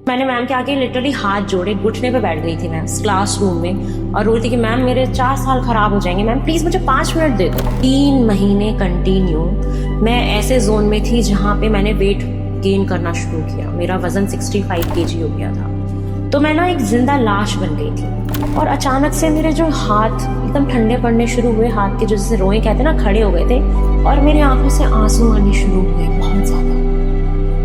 मैंने मैम के आगे लिटरली हाथ जोड़े घुटने पे बैठ गई थी मैं क्लास रूम में और रोई थी कि मैम मेरे 4 साल खराब हो जाएंगे, मैम प्लीज मुझे 5 मिनट दे दो। 3 महीने कंटिन्यू मैं ऐसे जोन में थी जहाँ पे मैंने वेट गेन करना शुरू किया। मेरा वजन 65 kg हो गया था। तो मैं ना एक जिंदा लाश बन गई थी और अचानक से मेरे जो हाथ एकदम ठंडे पड़ने शुरू हुए, हाथ के जो जैसे रोए कहते ना खड़े हो गए थे और मेरे आंखों से आंसू आने शुरू हुए बहुत ज्यादा।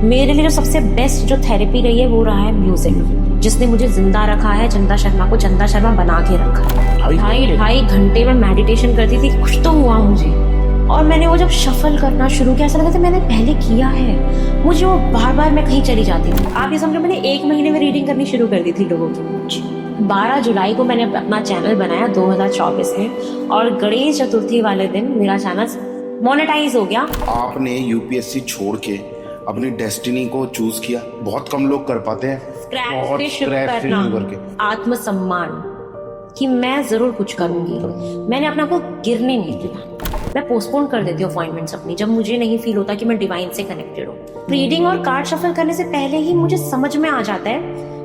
मेरे लिए जो सबसे बेस्ट जो थेरेपी रही है वो रहा है म्यूजिक, जिसने मुझे जिंदा रखा है। चंदा शर्मा को चंदा शर्मा बना के रखा। 2.5 घंटे में मेडिटेशन करती थी, कुछ तो हुआ मुझे। और मैंने वो जब शफल करना शुरू किया ऐसा लगा था मैंने पहले किया है। मुझे वो बार बार मैं कहीं चली जाती थी। आप ये समझो मैंने 1 महीने में रीडिंग करनी शुरू कर दी थी लोगों की। 12 जुलाई को मैंने अपना चैनल बनाया 2024 में और गणेश चतुर्थी वाले दिन मेरा चैनल मोनेटाइज हो गया। आपने यूपीएससी छोड़ के अपनी डेस्टिनी को चूज किया। बहुत कम लोग कर पाते हैं। स्क्रैच से शुरू करना, आत्मसम्मान कि मैं जरूर कुछ करूंगी। मैंने अपने को गिरने नहीं दिया। मैं पोस्टपोन कर देती हूँ अपॉइंटमेंट्स अपनी जब मुझे नहीं फील होता कि मैं डिवाइन से कनेक्टेड हूँ। रीडिंग और कार्ड शफल करने से पहले ही मुझे समझ में आ जाता है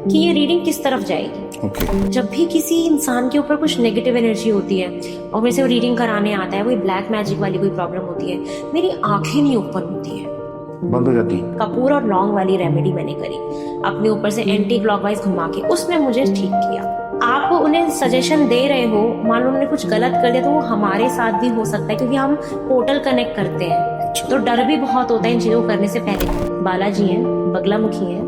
कि ये रीडिंग किस तरफ जाएगी। जब भी किसी इंसान के ऊपर कुछ नेगेटिव एनर्जी होती है और मेरे से वो रीडिंग कराने आता है, कोई ब्लैक मैजिक वाली कोई प्रॉब्लम होती है, मेरी आंखें नहीं ओपन होती है, बंद हो जाती। कपूर और लौंग वाली रेमेडी मैंने करी अपने ऊपर से एंटी क्लॉकवाइज घुमा के, उसने मुझे ठीक किया। आप उन्हें सजेशन दे रहे हो, मान लो उन्होंने कुछ गलत कर दिया तो वो हमारे साथ भी हो सकता है क्योंकि हम पोर्टल कनेक्ट करते हैं। तो डर भी बहुत होता है इन चीजों को करने से पहले। बालाजी हैं, बगलामुखी हैं,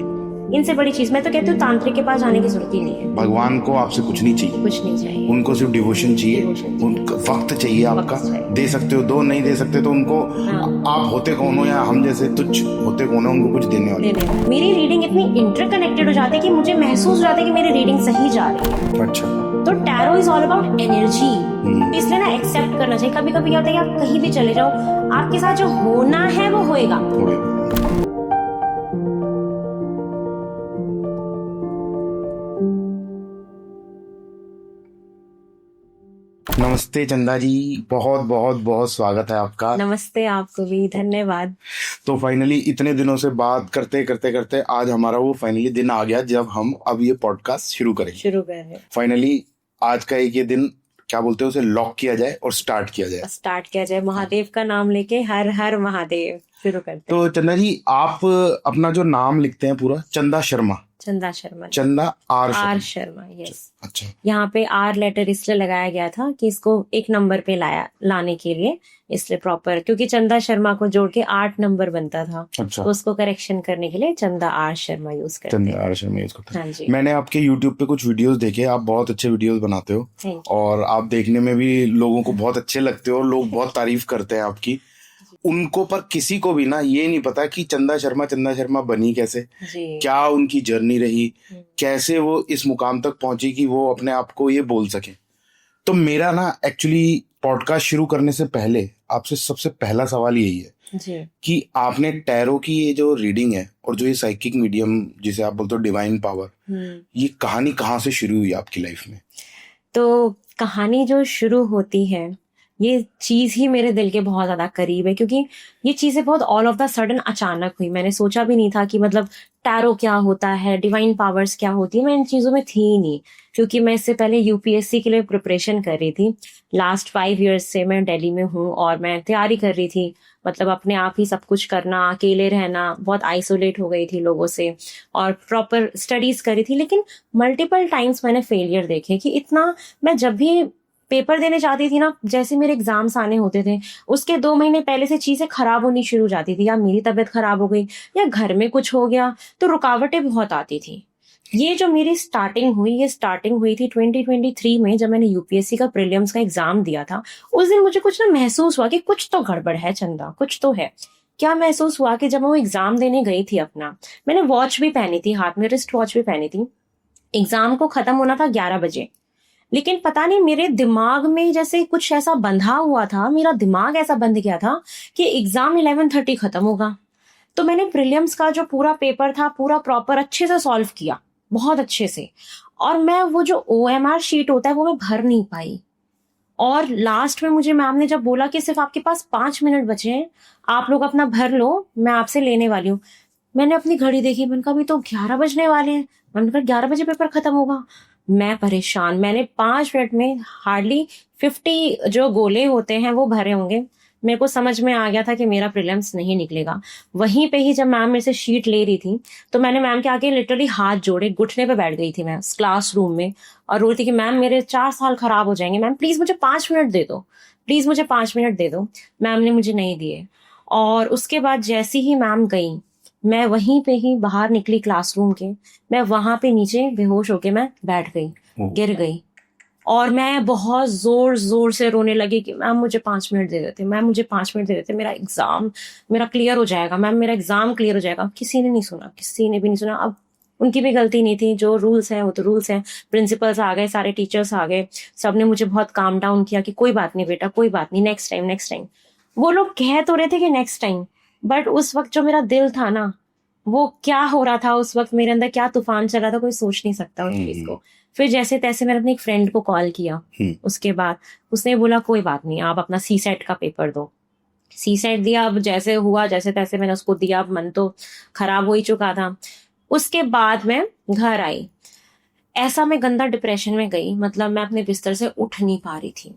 इनसे बड़ी चीज मैं तो कहती हूँ तांत्रिक के पास जाने की जरूरत ही नहीं है। भगवान को आपसे कुछ नहीं चाहिए, कुछ नहीं चाहिए, उनको सिर्फ डिवोशन चाहिए, उनका वक्त चाहिए आपका। दे सकते हो दो, नहीं दे सकते तो उनको आप होते कौन हो या हम जैसे तुच्छ होते कौन हो, उनको कुछ देने वाले। मेरी रीडिंग इतनी इंटरकनेक्टेड हो जाती है कि मुझे महसूस हो जाता है कि मेरी रीडिंग सही जा रही है। अच्छा, तो tarot is all about energy, इसलिए ना एक्सेप्ट करना चाहिए। कभी कभी क्या होता है कि आप कहीं भी चले जाओ, आपके साथ जो होना है वो होएगा। नमस्ते चंदा जी, बहुत बहुत बहुत स्वागत है आपका। नमस्ते आपको भी, धन्यवाद। तो फाइनली इतने दिनों से बात करते करते करते आज हमारा वो फाइनली दिन आ गया जब हम अब ये पॉडकास्ट शुरू करेंगे। फाइनली आज का एक ये दिन क्या बोलते हैं उसे लॉक किया जाए और स्टार्ट किया जाए। महादेव का नाम लेके हर हर महादेव शुरू करते हैं। तो चंदा जी, आप अपना जो नाम लिखते हैं पूरा चंदा आर शर्मा, यस। अच्छा, यहाँ पे आर लेटर इसलिए लगाया गया था कि इसको एक नंबर पे लाने के लिए, इसलिए प्रॉपर, क्योंकि चंदा शर्मा को जोड़ के 8 नंबर बनता था। अच्छा। तो उसको करेक्शन करने के लिए चंदा आर शर्मा यूज करते हैं। हाँ जी। मैंने आपके यूट्यूब पे कुछ वीडियोस देखे, आप बहुत अच्छे वीडियोस बनाते हो और आप देखने में भी लोगों को बहुत अच्छे लगते हो, लोग बहुत तारीफ करते हैं आपकी। उनको पर किसी को भी ना ये नहीं पता कि चंदा शर्मा बनी कैसे, क्या उनकी जर्नी रही, कैसे वो इस मुकाम तक पहुंची कि वो अपने आप को ये बोल सके। तो मेरा ना एक्चुअली पॉडकास्ट शुरू करने से पहले आपसे सबसे पहला सवाल यही है कि आपने टैरो की ये जो रीडिंग है और जो ये साइकिक मीडियम जिसे आप बोलते हो डिवाइन पावर, ये कहानी कहाँ से शुरू हुई आपकी लाइफ में? तो कहानी जो शुरू होती है, ये चीज ही मेरे दिल के बहुत ज्यादा करीब है क्योंकि ये चीजें बहुत ऑल ऑफ द सडन अचानक हुई। मैंने सोचा भी नहीं था कि मतलब टैरो क्या होता है, डिवाइन पावर्स क्या होती है, मैं इन चीजों में थी ही नहीं। क्योंकि मैं इससे पहले यूपीएससी के लिए प्रिपरेशन कर रही थी। लास्ट 5 years से मैं दिल्ली में हूँ और मैं तैयारी कर रही थी। मतलब अपने आप ही सब कुछ करना, अकेले रहना, बहुत आइसोलेट हो गई थी लोगों से और प्रॉपर स्टडीज करी थी। लेकिन मल्टीपल टाइम्स मैंने फेलियर देखे कि इतना, मैं जब भी पेपर देने जाती थी ना, जैसे मेरे एग्जाम्स आने होते थे उसके 2 महीने पहले से चीजें खराब होनी शुरू हो जाती थी। या मेरी तबीयत खराब हो गई या घर में कुछ हो गया तो रुकावटें बहुत आती थी। ये जो मेरी स्टार्टिंग हुई थी 2023 में, जब मैंने यूपीएससी का प्रीलिम्स का एग्जाम दिया था। उस दिन मुझे कुछ ना महसूस हुआ कि कुछ तो गड़बड़ है चंदा, कुछ तो है। क्या महसूस हुआ कि जब मैं वो एग्जाम देने गई थी अपना, मैंने वॉच भी पहनी थी हाथ में, रिस्ट वॉच भी पहनी थी। एग्जाम को खत्म होना था 11 बजे, लेकिन पता नहीं मेरे दिमाग में जैसे कुछ ऐसा बंधा हुआ था, मेरा दिमाग ऐसा बंध गया था कि एग्जाम 11:30 खत्म होगा। तो मैंने प्रीलिम्स का जो पूरा पेपर था पूरा प्रॉपर अच्छे से सॉल्व किया, बहुत अच्छे से। और मैं वो जो OMR शीट होता है वो मैं भर नहीं पाई। और लास्ट में मुझे मैम ने जब बोला कि सिर्फ आपके पास 5 मिनट बचे हैं, आप लोग अपना भर लो, मैं आपसे लेने वाली हूँ। मैंने अपनी घड़ी देखी, मैंने कहा अभी तो 11 बजने वाले हैं। मैंने कहा 11 बजे पेपर खत्म होगा। मैं परेशान, मैंने 5 मिनट में हार्डली 50 जो गोले होते हैं वो भरे होंगे। मेरे को समझ में आ गया था कि मेरा प्रीलिम्स नहीं निकलेगा। वहीं पे ही जब मैम मेरे से शीट ले रही थी तो मैंने मैम के आगे लिटरली हाथ जोड़े घुटने पे बैठ गई थी मैं क्लास रूम में, और रोती कि मैम मेरे 4 साल खराब हो जाएंगे, मैम प्लीज मुझे 5 मिनट दे दो, प्लीज मुझे 5 मिनट दे दो। मैम ने मुझे नहीं दिए। और उसके बाद जैसी ही मैम गई, मैं वहीं पे ही बाहर निकली क्लासरूम के, मैं वहां पे नीचे बेहोश होके मैं बैठ गई, गिर गई। और मैं बहुत जोर जोर से रोने लगी कि मैम मुझे 5 मिनट दे देते, मैम मुझे 5 मिनट दे देते, मेरा एग्जाम मेरा क्लियर हो जाएगा, मैम मेरा एग्जाम क्लियर हो जाएगा। किसी ने नहीं सुना, किसी ने भी नहीं सुना। अब उनकी भी गलती नहीं थी, जो रूल्स हैं वो तो रूल्स हैं। प्रिंसिपल्स आ गए, सारे टीचर्स आ गए, सबने मुझे बहुत काम डाउन किया कि कोई बात नहीं बेटा, कोई बात नहीं, नेक्स्ट टाइम नेक्स्ट टाइम। वो लोग कह तो रहे थे कि नेक्स्ट टाइम, बट उस वक्त जो मेरा दिल था ना, वो क्या हो रहा था उस वक्त मेरे अंदर, क्या तूफान चल रहा था, कोई सोच नहीं सकता उस चीज को। फिर जैसे तैसे मैंने अपने एक फ्रेंड को कॉल किया। उसके बाद उसने बोला कोई बात नहीं, आप अपना सी सेट का पेपर दो। सी सेट दिया, अब जैसे हुआ जैसे तैसे मैंने उसको दिया, अब मन तो खराब हो ही चुका था। उसके बाद मैं घर आई, ऐसा मैं गंदा डिप्रेशन में गई, मतलब मैं अपने बिस्तर से उठ नहीं पा रही थी।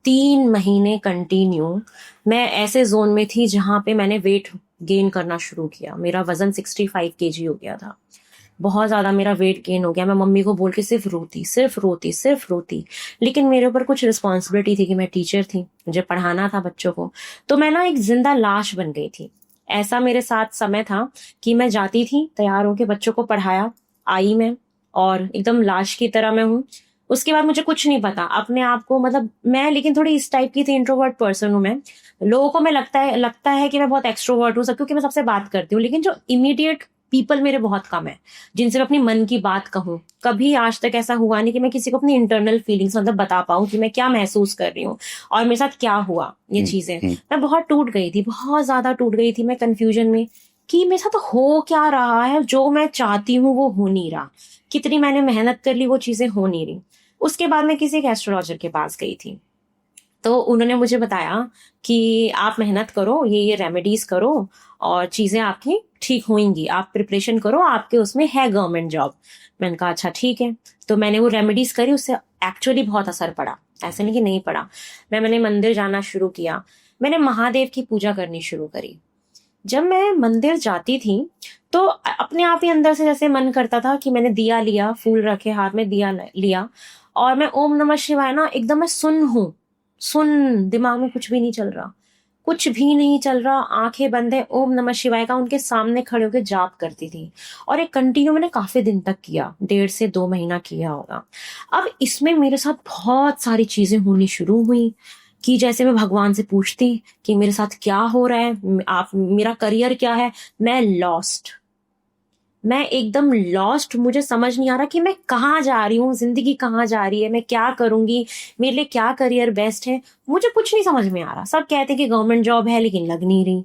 3 महीने कंटिन्यू मैं ऐसे जोन में थी जहां पे मैंने वेट गेन करना शुरू किया। मेरा वजन 65 kg हो गया था, बहुत ज्यादा मेरा वेट गेन हो गया। मैं मम्मी को बोल के सिर्फ रोती सिर्फ रोती सिर्फ रोती, लेकिन मेरे ऊपर कुछ रिस्पॉन्सिबिलिटी थी कि मैं टीचर थी, मुझे पढ़ाना था बच्चों को। तो मैं ना एक जिंदा लाश बन गई थी। ऐसा मेरे साथ समय था कि मैं जाती थी, तैयार होके बच्चों को पढ़ाया, आई मैं, और एकदम लाश की तरह मैं हूँ। उसके बाद मुझे कुछ नहीं पता अपने आप को, मतलब मैं लेकिन थोड़ी इस टाइप की थी, इंट्रोवर्ट पर्सन हूँ मैं। लोगों को मैं लगता है कि मैं बहुत एक्सट्रोवर्ट हूँ सब, क्योंकि मैं सबसे बात करती हूँ, लेकिन जो इमीडिएट पीपल मेरे बहुत कम है जिनसे मैं अपनी मन की बात कहूँ। कभी आज तक ऐसा हुआ नहीं कि मैं किसी को अपनी इंटरनल फीलिंग्स मतलब बता पाऊँ कि मैं क्या महसूस कर रही हूँ और मेरे साथ क्या हुआ ये चीजें। मैं बहुत टूट गई थी, बहुत ज्यादा टूट गई थी मैं कंफ्यूजन में कि मेरे साथ हो क्या रहा है, जो मैं चाहती हूँ वो हो नहीं रहा, कितनी मैंने मेहनत कर ली वो चीजें हो नहीं रही। उसके बाद मैं किसी एक एस्ट्रोलॉजर के पास गई थी, तो उन्होंने मुझे बताया कि आप मेहनत करो, ये रेमेडीज करो और चीजें आपकी ठीक होंगी, आप प्रिपरेशन करो, आपके उसमें है गवर्नमेंट जॉब। मैंने कहा अच्छा ठीक है। तो मैंने वो रेमेडीज करी, उससे एक्चुअली बहुत असर पड़ा, ऐसे नहीं कि नहीं पड़ा। मैंने मंदिर जाना शुरू किया, मैंने महादेव की पूजा करनी शुरू करी। जब मैं मंदिर जाती थी तो अपने आप ही अंदर से जैसे मन करता था कि मैंने दिया लिया, फूल रखे हाथ में, दिया लिया, और मैं ओम नमः शिवाय ना एकदम मैं सुन हूँ, सुन, दिमाग में कुछ भी नहीं चल रहा, कुछ भी नहीं चल रहा, आंखें बंद है, ओम नमः शिवाय का उनके सामने खड़े होकर जाप करती थी। और एक कंटिन्यू मैंने काफी दिन तक किया, 1.5 से 2 महीना किया होगा। अब इसमें मेरे साथ बहुत सारी चीजें होनी शुरू हुई कि जैसे मैं भगवान से पूछती कि मेरे साथ क्या हो रहा है, आप मेरा करियर क्या है। मैं लॉस्ट, मैं एकदम लॉस्ट, मुझे समझ नहीं आ रहा कि मैं कहाँ जा रही हूँ, जिंदगी कहाँ जा रही है, मैं क्या करूंगी, मेरे लिए क्या करियर बेस्ट है, मुझे कुछ नहीं समझ में आ रहा। सब कहते हैं कि गवर्नमेंट जॉब है लेकिन लग नहीं रही,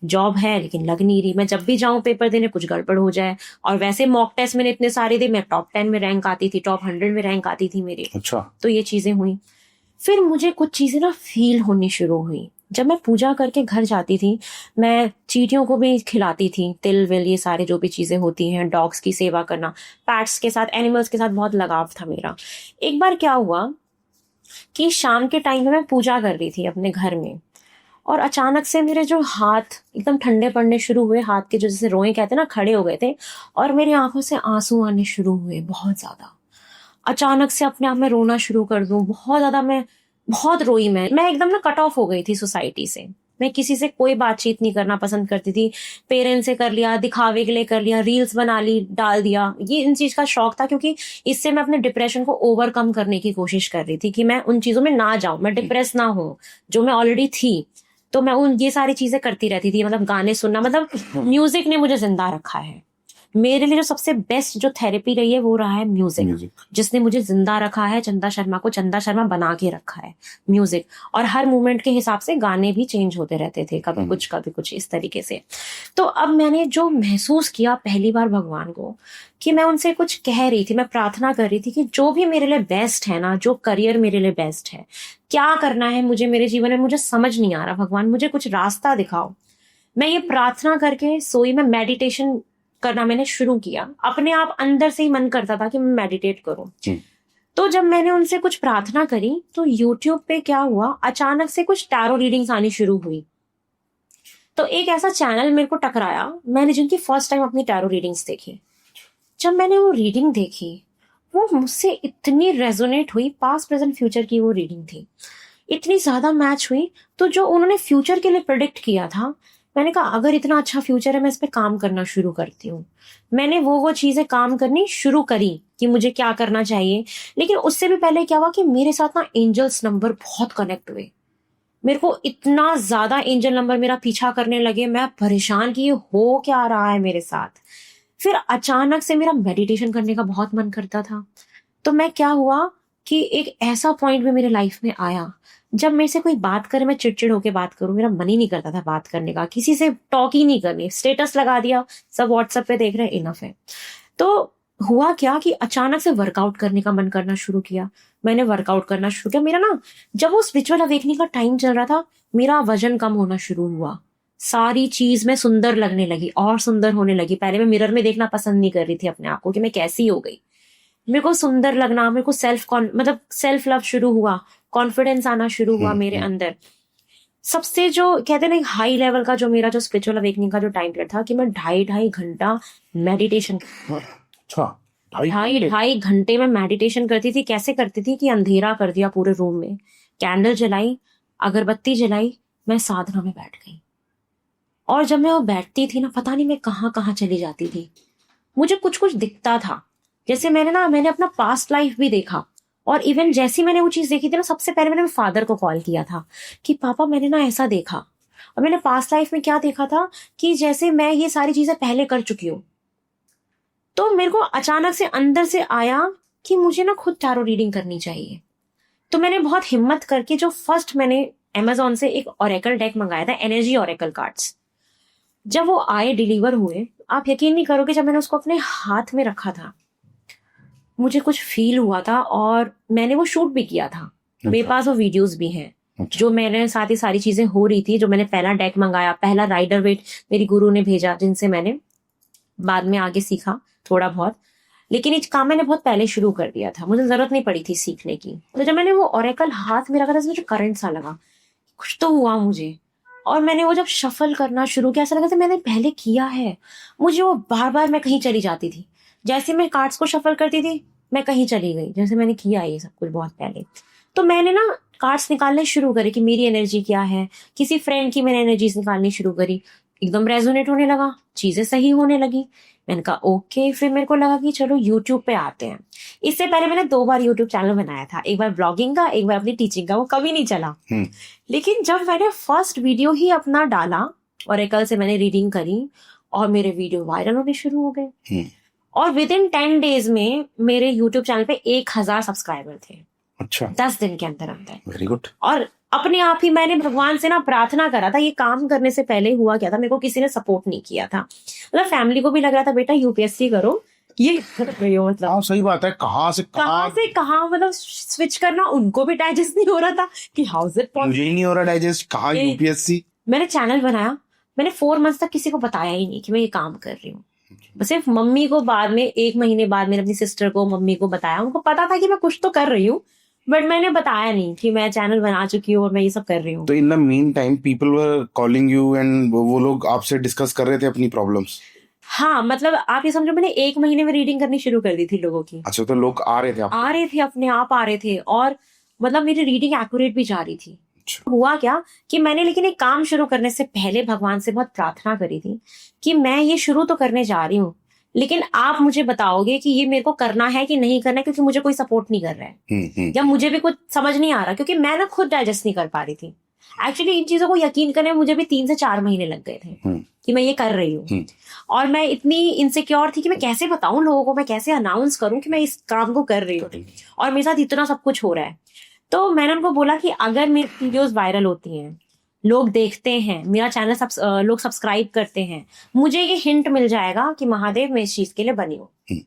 जॉब है लेकिन लग नहीं रही। मैं जब भी जाऊं पेपर देने कुछ गड़बड़ हो जाए, और वैसे मॉक टेस्ट मैंने इतने सारे दे, मैं टॉप 10 में रैंक आती थी, टॉप 100 में रैंक आती थी मेरी। अच्छा। तो ये चीजें हुई। फिर मुझे कुछ चीजें ना फील होनी शुरू हुई। जब मैं पूजा करके घर जाती थी, मैं चींटियों को भी खिलाती थी, तिल विल ये सारे जो भी चीजें होती हैं, डॉग्स की सेवा करना, पैट्स के साथ, एनिमल्स के साथ बहुत लगाव था मेरा। एक बार क्या हुआ कि शाम के टाइम में मैं पूजा कर रही थी अपने घर में, और अचानक से मेरे जो हाथ एकदम ठंडे पड़ने शुरू हुए, हाथ के जो जैसे रोए कहते हैं ना, खड़े हो गए थे, और मेरी आंखों से आंसू आने शुरू हुए बहुत ज्यादा। अचानक से अपने आप में रोना शुरू कर दूं, बहुत ज्यादा मैं बहुत रोई। मैं एकदम ना कट ऑफ हो गई थी सोसाइटी से। मैं किसी से कोई बातचीत नहीं करना पसंद करती थी। पेरेंट्स से कर लिया, दिखावे के लिए कर लिया, रील्स बना ली, डाल दिया, ये इन चीज का शौक था, क्योंकि इससे मैं अपने डिप्रेशन को ओवरकम करने की कोशिश कर रही थी कि मैं उन चीजों में ना जाऊं, मैं डिप्रेस ना हूं, जो मैं ऑलरेडी थी। तो मैं उन ये सारी चीजें करती रहती थी, मतलब गाने सुनना, मतलब म्यूजिक ने मुझे जिंदा रखा है। मेरे लिए जो सबसे बेस्ट जो थेरेपी रही है वो रहा है म्यूजिक, जिसने मुझे जिंदा रखा है, चंदा शर्मा को चंदा शर्मा बना के रखा है म्यूजिक। और हर मूवमेंट के हिसाब से गाने भी चेंज होते रहते थे, कभी कुछ इस तरीके से। तो अब मैंने जो महसूस किया पहली बार भगवान को, कि मैं उनसे कुछ कह रही थी, मैं प्रार्थना कर रही थी कि जो भी मेरे लिए बेस्ट है ना, जो करियर मेरे लिए बेस्ट है, क्या करना है मुझे मेरे जीवन में, मुझे समझ नहीं आ रहा भगवान, मुझे कुछ रास्ता दिखाओ। मैं ये प्रार्थना करके सोई, मैं मेडिटेशन करना मैंने शुरू किया, अपने आप अंदर से ही मन करता था कि मैं मेडिटेट करूं। तो जब मैंने उनसे कुछ प्रार्थना करी तो यूट्यूब पे क्या हुआ, अचानक से कुछ टैरो रीडिंग्स आनी शुरू हुई। तो एक ऐसा चैनल मेरे को टकराया, मैंने जिनकी फर्स्ट टाइम अपनी टैरो रीडिंग्स देखी। जब मैंने वो रीडिंग देखी, वो मुझसे इतनी रेजोनेट हुई, पास्ट प्रेजेंट फ्यूचर की वो रीडिंग थी, इतनी ज्यादा मैच हुई। तो जो उन्होंने फ्यूचर के लिए प्रेडिक्ट किया था, मैंने कहा अगर इतना अच्छा फ्यूचर है, मैं इस पे काम करना शुरू करती हूँ। मैंने वो चीजें काम करनी शुरू करी कि मुझे क्या करना चाहिए। लेकिन उससे भी पहले क्या हुआ कि मेरे साथ ना एंजल्स नंबर बहुत कनेक्ट हुए। मेरे को इतना ज्यादा एंजल नंबर मेरा पीछा करने लगे, मैं परेशान कि ये हो क्या रहा है मेरे साथ। फिर अचानक से मेरा मेडिटेशन करने का बहुत मन करता था। तो मैं क्या हुआ कि एक ऐसा पॉइंट भी मेरे लाइफ में आया, जब मेरे से कोई बात करे मैं चिड़चिड़ होके बात करूं, मेरा मन ही नहीं करता था बात करने का, किसी से टॉक ही नहीं करनी, स्टेटस लगा दिया, सब व्हाट्सएप पे देख रहे हैं, इनफ है। तो हुआ क्या कि अचानक से वर्कआउट करने का मन करना शुरू किया। मैंने वर्कआउट करना शुरू किया। मेरा ना जब वो स्पिरिचुअल अवेकनिंग का टाइम चल रहा था, मेरा वजन कम होना शुरू हुआ, सारी चीज में सुंदर लगने लगी और सुंदर होने लगी। पहले मैं मिरर में देखना पसंद नहीं कर रही थी अपने आप को कि मैं कैसी हो गई। मेरे को सुंदर लगना, मेरे को सेल्फ लव शुरू हुआ, कॉन्फिडेंस आना शुरू हुआ मेरे अंदर। सबसे जो कहते हैं ना हाई लेवल का जो मेरा जो स्पिरिचुअल अवेकनिंग का जो टाइम पीरियड था कि मैं 2.5 घंटा मेडिटेशन, अच्छा 2.5 घंटे में मेडिटेशन करती थी। कैसे करती थी कि अंधेरा कर दिया पूरे रूम में, कैंडल जलाई, अगरबत्ती जलाई, मैं साधना में बैठ गई। और जब मैं वो बैठती थी ना, पता नहीं मैं कहाँ कहाँ चली जाती थी। मुझे कुछ कुछ दिखता था, जैसे मैंने अपना पास्ट लाइफ भी देखा। और इवन जैसी मैंने वो चीज देखी थी ना, सबसे पहले मैंने फादर को कॉल किया था कि पापा मैंने ना ऐसा देखा। और मैंने पास्ट लाइफ में क्या देखा था कि जैसे मैं ये सारी चीजें पहले कर चुकी हूँ। तो मेरे को अचानक से अंदर से आया कि मुझे ना खुद टैरो रीडिंग करनी चाहिए। तो मैंने बहुत हिम्मत करके जो फर्स्ट मैंने अमेजोन से एक ओरेकल डेक मंगाया था, एनर्जी ओरेकल कार्ड्स। जब वो आए, डिलीवर हुए, आप यकीन नहीं करोगे, जब मैंने उसको अपने हाथ में रखा था, मुझे कुछ फील हुआ था। और मैंने वो शूट भी किया था, मेरे पास वो वीडियोस भी हैं जो मैंने साथ ही सारी चीजें हो रही थी। जो मैंने पहला डेक मंगाया, पहला राइडर वेट मेरी गुरु ने भेजा, जिनसे मैंने बाद में आगे सीखा थोड़ा बहुत। लेकिन ये काम मैंने बहुत पहले शुरू कर दिया था, मुझे जरूरत नहीं पड़ी थी सीखने की। तो जब मैंने वो ओरेकल हाथ में रखा था, मुझे करंट सा लगा, कुछ तो हुआ मुझे। और मैंने वो जब शफल करना शुरू किया, ऐसा लगा था मैंने पहले किया है। मुझे वो बार बार मैं कहीं चली जाती थी, जैसे मैं कार्ड्स को शफल करती थी मैं कहीं चली गई, जैसे मैंने किया ये सब कुछ बहुत पहले। तो मैंने ना कार्ड्स निकालने शुरू करे कि मेरी एनर्जी क्या है, किसी फ्रेंड की मैंने एनर्जीज निकालनी शुरू करी, एकदम रेजोनेट होने लगा, चीजें सही होने लगी। मैंने कहा ओके। फिर मेरे को लगा कि चलो यूट्यूब पे आते हैं। इससे पहले मैंने 2 बार यूट्यूब चैनल बनाया था, एक बार ब्लॉगिंग का, एक बार अपनी टीचिंग का, वो कभी नहीं चला। लेकिन जब मैंने फर्स्ट वीडियो ही अपना डाला ओरेकल से मैंने रीडिंग करी, और मेरे वीडियो वायरल होने शुरू हो गए। और विद इन 10 डेज में मेरे यूट्यूब चैनल पे 1000 सब्सक्राइबर थे। अच्छा, 10 दिन के अंदर अंदर। Very good. और अपने आप ही मैंने भगवान से ना प्रार्थना करा था। ये काम करने से पहले हुआ क्या था, मेरे को किसी ने सपोर्ट नहीं किया था। मतलब फैमिली को भी लग रहा था बेटा यूपीएससी करो, ये कर रही हो, मतलब हाँ सही बात है, कहाँ से कहाँ मतलब स्विच करना उनको भी डाइजेस्ट नहीं हो रहा था कि हाउ इज इट पॉसिबल। मुझे ही नहीं हो रहा डाइजेस्ट, कहाँ यूपीएससी। मैंने चैनल बनाया, मैंने 4 मंथ्स तक किसी को बताया ही नहीं कि मैं ये काम कर रही हूँ। बस सिर्फ मम्मी को बाद में 1 महीने बाद मैंने अपनी सिस्टर को, मम्मी को बताया। उनको पता था कि मैं कुछ तो कर रही हूँ, बट मैंने बताया नहीं कि मैं चैनल बना चुकी हूँ और मैं ये सब कर रही हूँ। तो in the mean time people were calling you and वो लोग आपसे डिस्कस कर रहे थे अपनी प्रॉब्लम्स। हाँ, मतलब आप ये समझो मैंने 1 महीने में रीडिंग करनी शुरू कर दी थी लोगों की। अच्छा, तो लोग आ रहे थे अपने आप आ रहे थे, और मतलब मेरी रीडिंग एक्यूरेट भी जा रही थी। अच्छा। हुआ क्या कि मैंने लेकिन एक काम शुरू करने से पहले भगवान से बहुत प्रार्थना करी थी कि मैं ये शुरू तो करने जा रही हूँ, लेकिन आप मुझे बताओगे कि ये मेरे को करना है कि नहीं करना है, क्योंकि मुझे कोई सपोर्ट नहीं कर रहा है, या मुझे भी कुछ समझ नहीं आ रहा, क्योंकि मैं ना खुद डाइजेस्ट नहीं कर पा रही थी। एक्चुअली इन चीजों को यकीन करने में मुझे भी 3 से 4 महीने लग गए थे कि मैं ये कर रही हूँ। और मैं इतनी इनसिक्योर थी कि मैं कैसे बताऊं लोगों को, मैं कैसे अनाउंस करूं कि मैं इस काम को कर रही हूँ और मेरे साथ इतना सब कुछ हो रहा है। तो मैंने उनको बोला कि अगर मेरी वीडियोस वायरल होती हैं, लोग देखते हैं, मेरा चैनल लोग सब्सक्राइब करते हैं, मुझे ये हिंट मिल जाएगा कि महादेव मैं इस चीज के लिए बनी हूँ।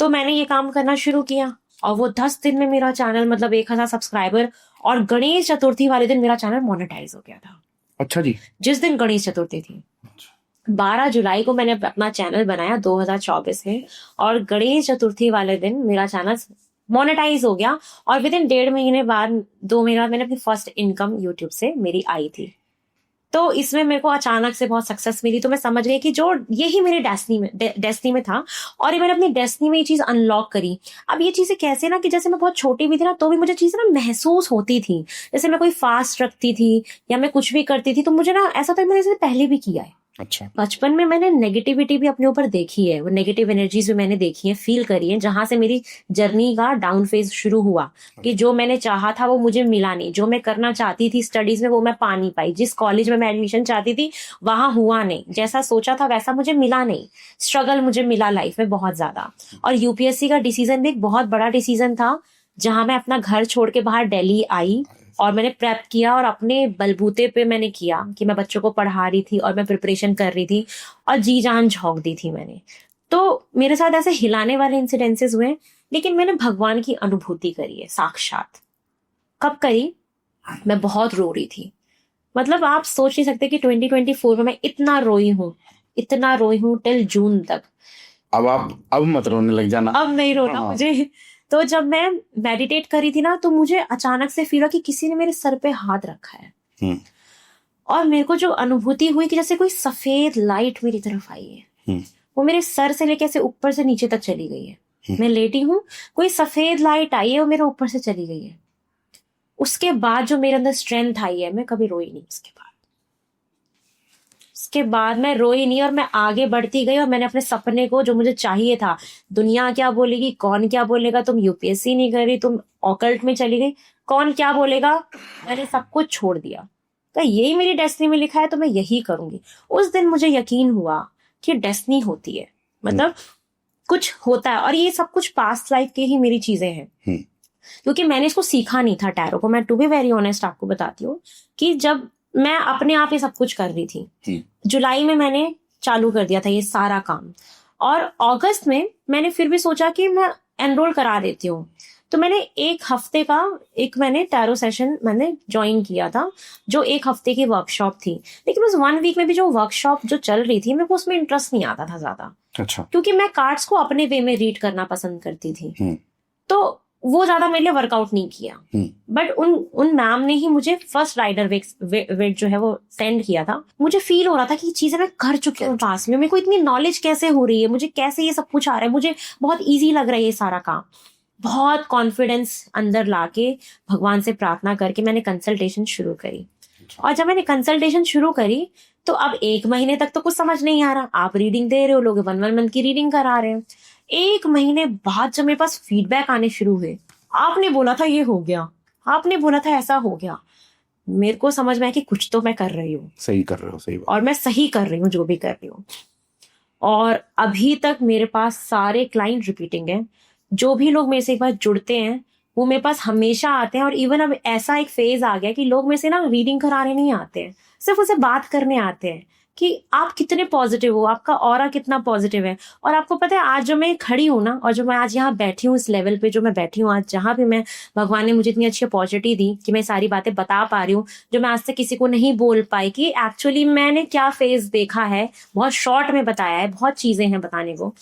तो मैंने ये काम करना शुरू किया, और वो 10 दिन में मेरा चैनल मतलब 1000 सब्सक्राइबर, और गणेश चतुर्थी वाले दिन मेरा चैनल मोनेटाइज हो गया था। अच्छा जी। जिस दिन गणेश चतुर्थी थी, 12 जुलाई को मैंने अपना चैनल बनाया 2024 में, और गणेश चतुर्थी वाले दिन मेरा चैनल मोनेटाइज हो गया, और विद इन 1.5 महीने बाद, 2 महीने बाद मैंने अपनी फर्स्ट इनकम यूट्यूब से मेरी आई थी। तो इसमें मेरे को अचानक से बहुत सक्सेस मिली, तो मैं समझ गई कि जो यही मेरी डेस्टिनी में था, और ये मैंने अपनी डेस्टिनी में ये चीज अनलॉक करी। अब ये चीजें कैसे ना, कि जैसे मैं बहुत छोटी भी थी ना, तो भी मुझे चीजें ना महसूस होती थी। जैसे मैं कोई फास्ट रखती थी या मैं कुछ भी करती थी, तो मुझे ना ऐसा था, मैंने इसे पहले भी किया है। अच्छा। बचपन में मैंने नेगेटिविटी भी अपने ऊपर देखी है, वो नेगेटिव एनर्जीज भी मैंने देखी है, फील करी है, जहां से मेरी जर्नी का डाउन फेज शुरू हुआ, कि जो मैंने चाहा था वो मुझे मिला नहीं, जो मैं करना चाहती थी स्टडीज में वो मैं पा नहीं पाई, जिस कॉलेज में मैं एडमिशन चाहती थी वहां हुआ नहीं, जैसा सोचा था वैसा मुझे मिला नहीं, स्ट्रगल मुझे मिला लाइफ में बहुत ज्यादा। और यूपीएससी का डिसीजन भी एक बहुत बड़ा डिसीजन था, जहां मैं अपना घर छोड़ के बाहर दिल्ली आई, और मैंने प्रेप किया, और अपने बलबूते पे मैंने किया कि मैं बच्चों को पढ़ा रही थी और मैं प्रिपरेशन कर रही थी, और जी जान झोंक दी थी मैंने। तो मेरे साथ ऐसे हिलाने वाले इंसिडेंसेस हुए, लेकिन मैंने भगवान की अनुभूति करी है साक्षात। कब करी? मैं बहुत रो रही थी, मतलब आप सोच नहीं सकते कि 2024 में मैं इतना रोई हूँ टिल जून तक। अब मत रोने लग जाना। अब नहीं रोना मुझे। तो जब मैं मेडिटेट करी थी ना, तो मुझे अचानक से फील हुआ कि किसी ने मेरे सर पे हाथ रखा है, और मेरे को जो अनुभूति हुई कि जैसे कोई सफेद लाइट मेरी तरफ आई है, वो मेरे सर से लेके ऐसे ऊपर से नीचे तक चली गई है। मैं लेटी हूँ, कोई सफेद लाइट आई है, वो मेरे ऊपर से चली गई है। उसके बाद जो मेरे अंदर स्ट्रेंथ आई है, मैं कभी रोई नहीं। उसके बाद मैं रोई नहीं, और मैं आगे बढ़ती गई, और मैंने अपने सपने को, जो मुझे चाहिए था, दुनिया क्या बोलेगी, कौन क्या बोलेगा, तुम यूपीएससी नहीं कर रही, तुम ऑकल्ट में चली गई, कौन क्या बोलेगा, मैंने सब कुछ छोड़ दिया। तो यही मेरी डेस्टिनी में लिखा है, तो मैं यही करूंगी। उस दिन मुझे यकीन हुआ कि डेस्टिनी होती है, मतलब कुछ होता है, और ये सब कुछ पास्ट लाइफ के ही मेरी चीजें हैं, क्योंकि मैंने इसको सीखा नहीं था टैरो को। मैं टू बी वेरी ऑनेस्ट आपको बताती हूँ कि जब मैं अपने आप ही सब कुछ कर रही थी, जुलाई में मैंने चालू कर दिया था ये सारा काम, और अगस्त में मैंने फिर भी सोचा कि मैं एनरोल करा देती हूँ। तो मैंने एक हफ्ते का मैंने टैरो सेशन मैंने ज्वाइन किया था, जो 1 हफ्ते की वर्कशॉप थी। लेकिन उस 1 वीक में भी जो वर्कशॉप जो चल रही थी, मेरे को उसमें इंटरेस्ट नहीं आता था ज्यादा। अच्छा। क्योंकि मैं कार्ड्स को अपने वे में रीड करना पसंद करती थी, तो वो ज्यादा मेरे लिए वर्कआउट नहीं किया। बट उन मैम ने ही मुझे फर्स्ट राइडर वेट जो है वो सेंड किया था। मुझे फील हो रहा था कि ये चीजें मैं कर चुकी हूँ पास में, मेरे को इतनी नॉलेज कैसे हो रही है, मुझे कैसे ये सब कुछ आ रहा है, मुझे बहुत इजी लग रहा है ये सारा काम। बहुत कॉन्फिडेंस अंदर लाके भगवान से प्रार्थना करके मैंने कंसल्टेशन शुरू करी। और जब मैंने कंसल्टेशन शुरू करी, तो अब 1 महीने तक तो कुछ समझ नहीं आ रहा। आप रीडिंग दे रहे हो, लोग 1 मंथ की रीडिंग करा रहे हो। 1 महीने बाद जब मेरे पास फीडबैक आने शुरू हुए, आपने बोला था ये हो गया, आपने बोला था ऐसा हो गया, मेरे को समझ में आया कि कुछ तो मैं कर रही हूँ, सही कर रहे हो, सही बात। और मैं सही कर रही हूँ जो भी कर रही हूँ। और अभी तक मेरे पास सारे क्लाइंट रिपीटिंग है। जो भी लोग मेरे से एक बार जुड़ते हैं, वो मेरे पास हमेशा आते हैं। और इवन अब ऐसा एक फेज आ गया कि लोग मेरे से ना रीडिंग कराने नहीं आते हैं, सिर्फ उसे बात करने आते हैं कि आप कितने पॉजिटिव हो, आपका ऑरा कितना पॉजिटिव है। और आपको पता है, आज जो मैं खड़ी हूँ ना, और जो मैं आज यहाँ बैठी हूँ, इस लेवल पे जो मैं बैठी हूँ आज, जहाँ भी मैं, भगवान ने मुझे इतनी अच्छी अपॉर्चुनिटी दी कि मैं सारी बातें बता पा रही हूँ, जो मैं आज तक किसी को नहीं बोल पाई, कि एक्चुअली मैंने क्या फेज देखा है, बहुत शॉर्ट में बताया है, बहुत चीजें हैं बताने को।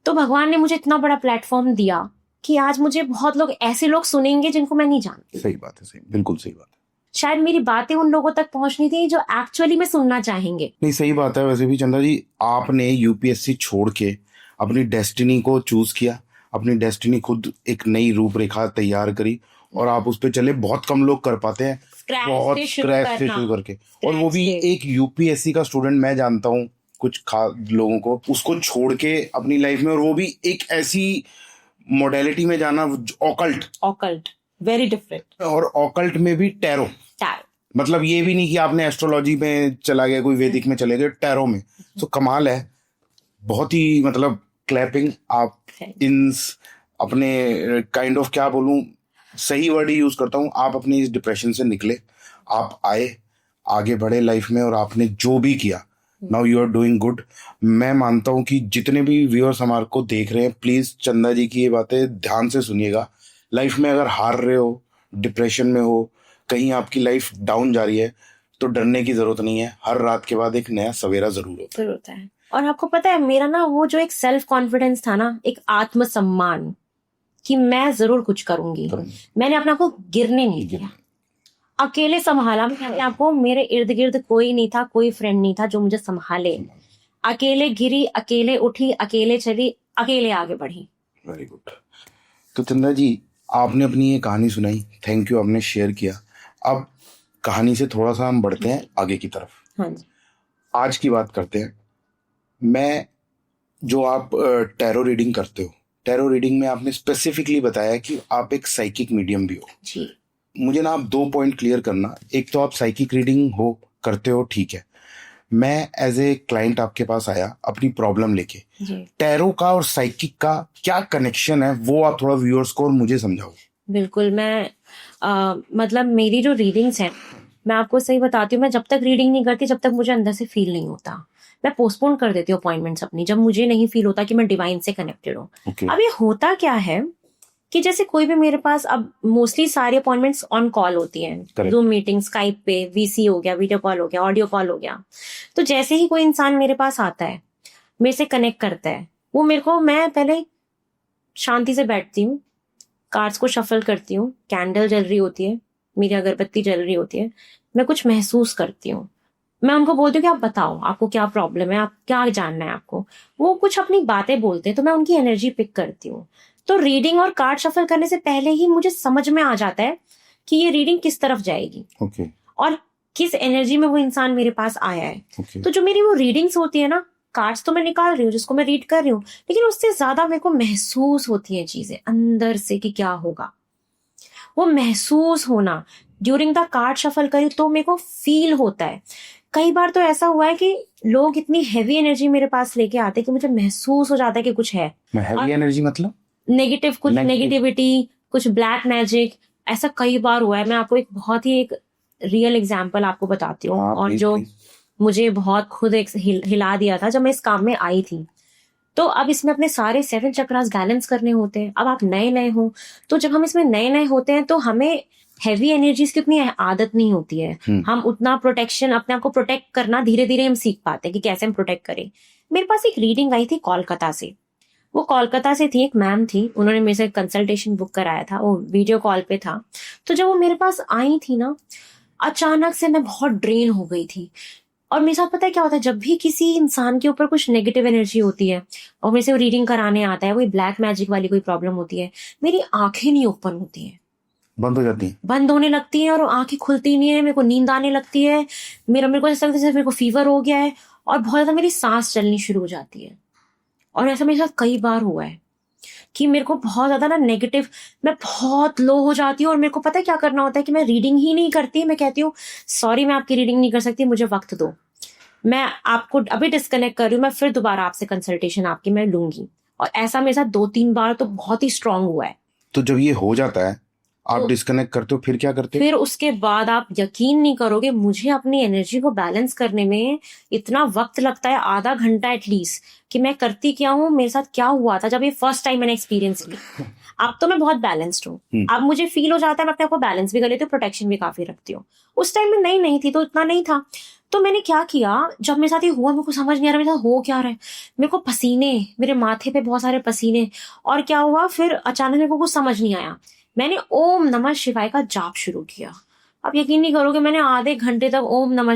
तो भगवान ने मुझे इतना बड़ा प्लेटफॉर्म दिया कि आज मुझे बहुत लोग, ऐसे लोग सुनेंगे जिनको मैं नहीं जानती। सही बात है, सही, बिल्कुल सही बात है। शायद मेरी बातें उन लोगों तक पहुंचनी थी जो एक्चुअली में सुनना चाहेंगे। नहीं, सही बात है। वैसे भी चंदा जी, आपने यूपीएससी छोड़ के अपनी डेस्टिनी को चूज किया, अपनी डेस्टिनी खुद एक नई रूपरेखा तैयार करी, और आप उस पर चले। बहुत कम लोग कर पाते हैं, बहुत स्क्रैच से शुरू करके, और वो भी एक यूपीएससी का स्टूडेंट। मैं जानता हूँ कुछ लोगों को, उसको छोड़ के अपनी लाइफ में, और वो भी एक ऐसी मोडेलिटी में जाना, ऑकल्ट वेरी डिफरेंट। और ऑकल्ट में भी टैरो। मतलब ये भी नहीं कि आपने एस्ट्रोलॉजी में चला गया, कोई वैदिक में चले गए, टैरो में। तो कमाल है, बहुत ही, मतलब क्लैपिंग। आप इन अपने काइंड ऑफ, क्या बोलूं, सही वर्ड ही यूज करता हूं, आप अपने इस डिप्रेशन से निकले, आप आए, आगे बढ़े लाइफ में, और आपने जो भी किया, now you are doing good. मैं मानता हूं कि जितने भी व्यूअर्स हमारे को देख रहे हैं, प्लीज चंदा जी की ये बातें ध्यान से सुनिएगा। लाइफ में अगर हार रहे हो, डिप्रेशन में हो, कहीं आपकी लाइफ डाउन जा रही है, तो डरने की जरूरत नहीं है। हर रात के बाद एक नया सवेरा जरूर होता फिर होता है। और आपको पता है मेरा ना वो जो एक सेल्फ कॉन्फिडेंस था ना, एक आत्मसम्मान कि मैं जरूर कुछ करूंगी, है। मैंने अपने आप को गिरने नहीं दिया। अकेले संभाला मैंने अपने आप को, मेरे इर्द गिर्द कोई नहीं था, कोई फ्रेंड नहीं था जो मुझे संभाले। अकेले गिरी, अकेले उठी, अकेले चली, अकेले आगे बढ़ी। Very good. तो चंदा जी, आपने अपनी ये कहानी सुनाई, थैंक यू, आपने शेयर किया। अब कहानी से थोड़ा सा हम बढ़ते हैं आगे की तरफ। हाँ जी। आज की बात करते हैं। मैं जो आप टैरो रीडिंग करते हो, टैरो रीडिंग में आपने स्पेसिफिकली बताया कि आप एक साइकिक मीडियम भी हो जी। मुझे ना आप 2 पॉइंट क्लियर करना। एक तो आप साइकिक रीडिंग हो करते हो, ठीक है। मैं एज ए क्लाइंट आपके पास आया अपनी प्रॉब्लम लेके, टैरो का और साइकिक का क्या कनेक्शन है वो आप थोड़ा व्यूअर्स को और मुझे समझाओ। बिल्कुल। मैं मतलब मेरी जो रीडिंग्स हैं, मैं आपको सही बताती हूँ, मैं जब तक रीडिंग नहीं करती, जब तक मुझे अंदर से फील नहीं होता, मैं पोस्टपोन कर देती हूँ अपॉइंटमेंट्स अपनी, जब मुझे नहीं फील होता कि मैं डिवाइन से कनेक्टेड हूँ। अब ये होता क्या है कि जैसे कोई भी मेरे पास, अब मोस्टली सारी अपॉइंटमेंट्स ऑन कॉल होती हैं, जूम मीटिंग, स्काइप पे, वीसी हो गया, वीडियो कॉल हो गया, ऑडियो कॉल हो गया। तो जैसे ही कोई इंसान मेरे पास आता है, मेरे से कनेक्ट करता है, वो मेरे को, मैं पहले शांति से बैठती हूँ, कार्ड्स को शफल करती हूँ, कैंडल जल रही होती है, मेरी अगरबत्ती जल रही होती है, मैं कुछ महसूस करती हूँ। मैं उनको बोलती हूँ कि आप बताओ आपको क्या प्रॉब्लम है, आप क्या जानना है आपको। वो कुछ अपनी बातें बोलते हैं, तो मैं उनकी एनर्जी पिक करती हूँ। तो रीडिंग और कार्ड शफल करने से पहले ही मुझे समझ में आ जाता है कि ये रीडिंग किस तरफ जाएगी और किस एनर्जी में वो इंसान मेरे पास आया है। तो जो मेरी वो रीडिंग्स होती है ना, कार्ड्स तो मैं निकाल रही हूँ जिसको मैं रीड कर रही हूँ, लेकिन उससे ज्यादा मेरे को महसूस होती है चीजें अंदर से कि क्या होगा। वो महसूस होना ड्यूरिंग द कार्ड शफल करी तो मेरे को फील होता है। कई बार तो ऐसा हुआ है कि लोग इतनी हैवी एनर्जी मेरे पास लेके आते हैं कि मुझे महसूस हो जाता है कि कुछ है। हैवी एनर्जी मतलब नेगेटिव, कुछ नेगेटिविटी, कुछ ब्लैक मैजिक, ऐसा कई बार हुआ है। मैं आपको एक बहुत ही एक रियल एग्जांपल आपको बताती हूँ, और जो मुझे बहुत खुद एक हिला दिया था जब मैं इस काम में आई थी। तो अब इसमें अपने सारे 7 चक्रास बैलेंस करने होते हैं। अब आप नए नए हो, तो जब हम इसमें नए नए होते हैं तो हमें हैवी एनर्जीज की उतनी आदत नहीं होती है। हम उतना प्रोटेक्शन, अपने आप को प्रोटेक्ट करना धीरे धीरे हम सीख पाते हैं कि कैसे हम प्रोटेक्ट करें। मेरे पास एक रीडिंग आई थी कोलकाता से। वो कोलकाता से थी, एक मैम थी, उन्होंने मेरे से कंसल्टेशन बुक कराया था, वो वीडियो कॉल पे था। तो जब वो मेरे पास आई थी ना, अचानक से मैं बहुत ड्रेन हो गई थी। और मेरे साथ पता है क्या होता है, जब भी किसी इंसान के ऊपर कुछ नेगेटिव एनर्जी होती है और मेरे से वो रीडिंग कराने आता है, कोई ब्लैक मैजिक वाली कोई प्रॉब्लम होती है, मेरी आंखें नहीं ओपन होती है, बंद हो जाती है, बंद होने लगती है, और आंखें खुलती नहीं है। मेरे को नींद आने लगती है, मेरे को ऐसा लगता है मेरे को फीवर हो गया है, और बहुत ज्यादा मेरी सांस चलनी शुरू हो जाती है। और ऐसा मेरे साथ कई बार हुआ है कि मेरे को बहुत ज्यादा ना नेगेटिव, मैं बहुत लो हो जाती हूँ, और मेरे को पता है क्या करना होता है कि मैं रीडिंग ही नहीं करती। मैं कहती हूँ सॉरी, मैं आपकी रीडिंग नहीं कर सकती, मुझे वक्त दो, मैं आपको अभी डिस्कनेक्ट कर रही हूँ, मैं फिर दोबारा आपसे कंसल्टेशन आपकी मैं लूंगी। और ऐसा मेरे साथ 2-3 बार तो बहुत ही स्ट्रांग हुआ है। तो जब ये हो जाता है, आप डिस्कनेक्ट करते हो, फिर क्या करते हो? फिर उसके बाद आप यकीन नहीं करोगे, मुझे अपनी एनर्जी को बैलेंस करने में इतना वक्त लगता है, आधा घंटा एटलीस्ट, कि मैं करती क्या हूँ, मेरे साथ क्या हुआ था जब ये फर्स्ट टाइम मैंने एक्सपीरियंस किया। अब तो मैं बहुत बैलेंस्ड हूँ, अब मुझे फील हो जाता है, मैं अपने आप को बैलेंस भी कर लेती हूँ, प्रोटेक्शन भी काफी रखती हूँ। उस टाइम में नहीं थी तो इतना नहीं था। तो मैंने क्या किया, जब मेरे साथ ये हुआ, मेरे को समझ नहीं आ रहा मेरे साथ हो क्या रहा है, मेरे को पसीने, मेरे माथे पे बहुत सारे पसीने, और क्या हुआ फिर अचानक मेरे को कुछ समझ नहीं आया, मैंने ओम नमः शिवाय का जाप शुरू किया। अब यकीन नहीं करोगे, मैंने आधे घंटे तक ओम नमः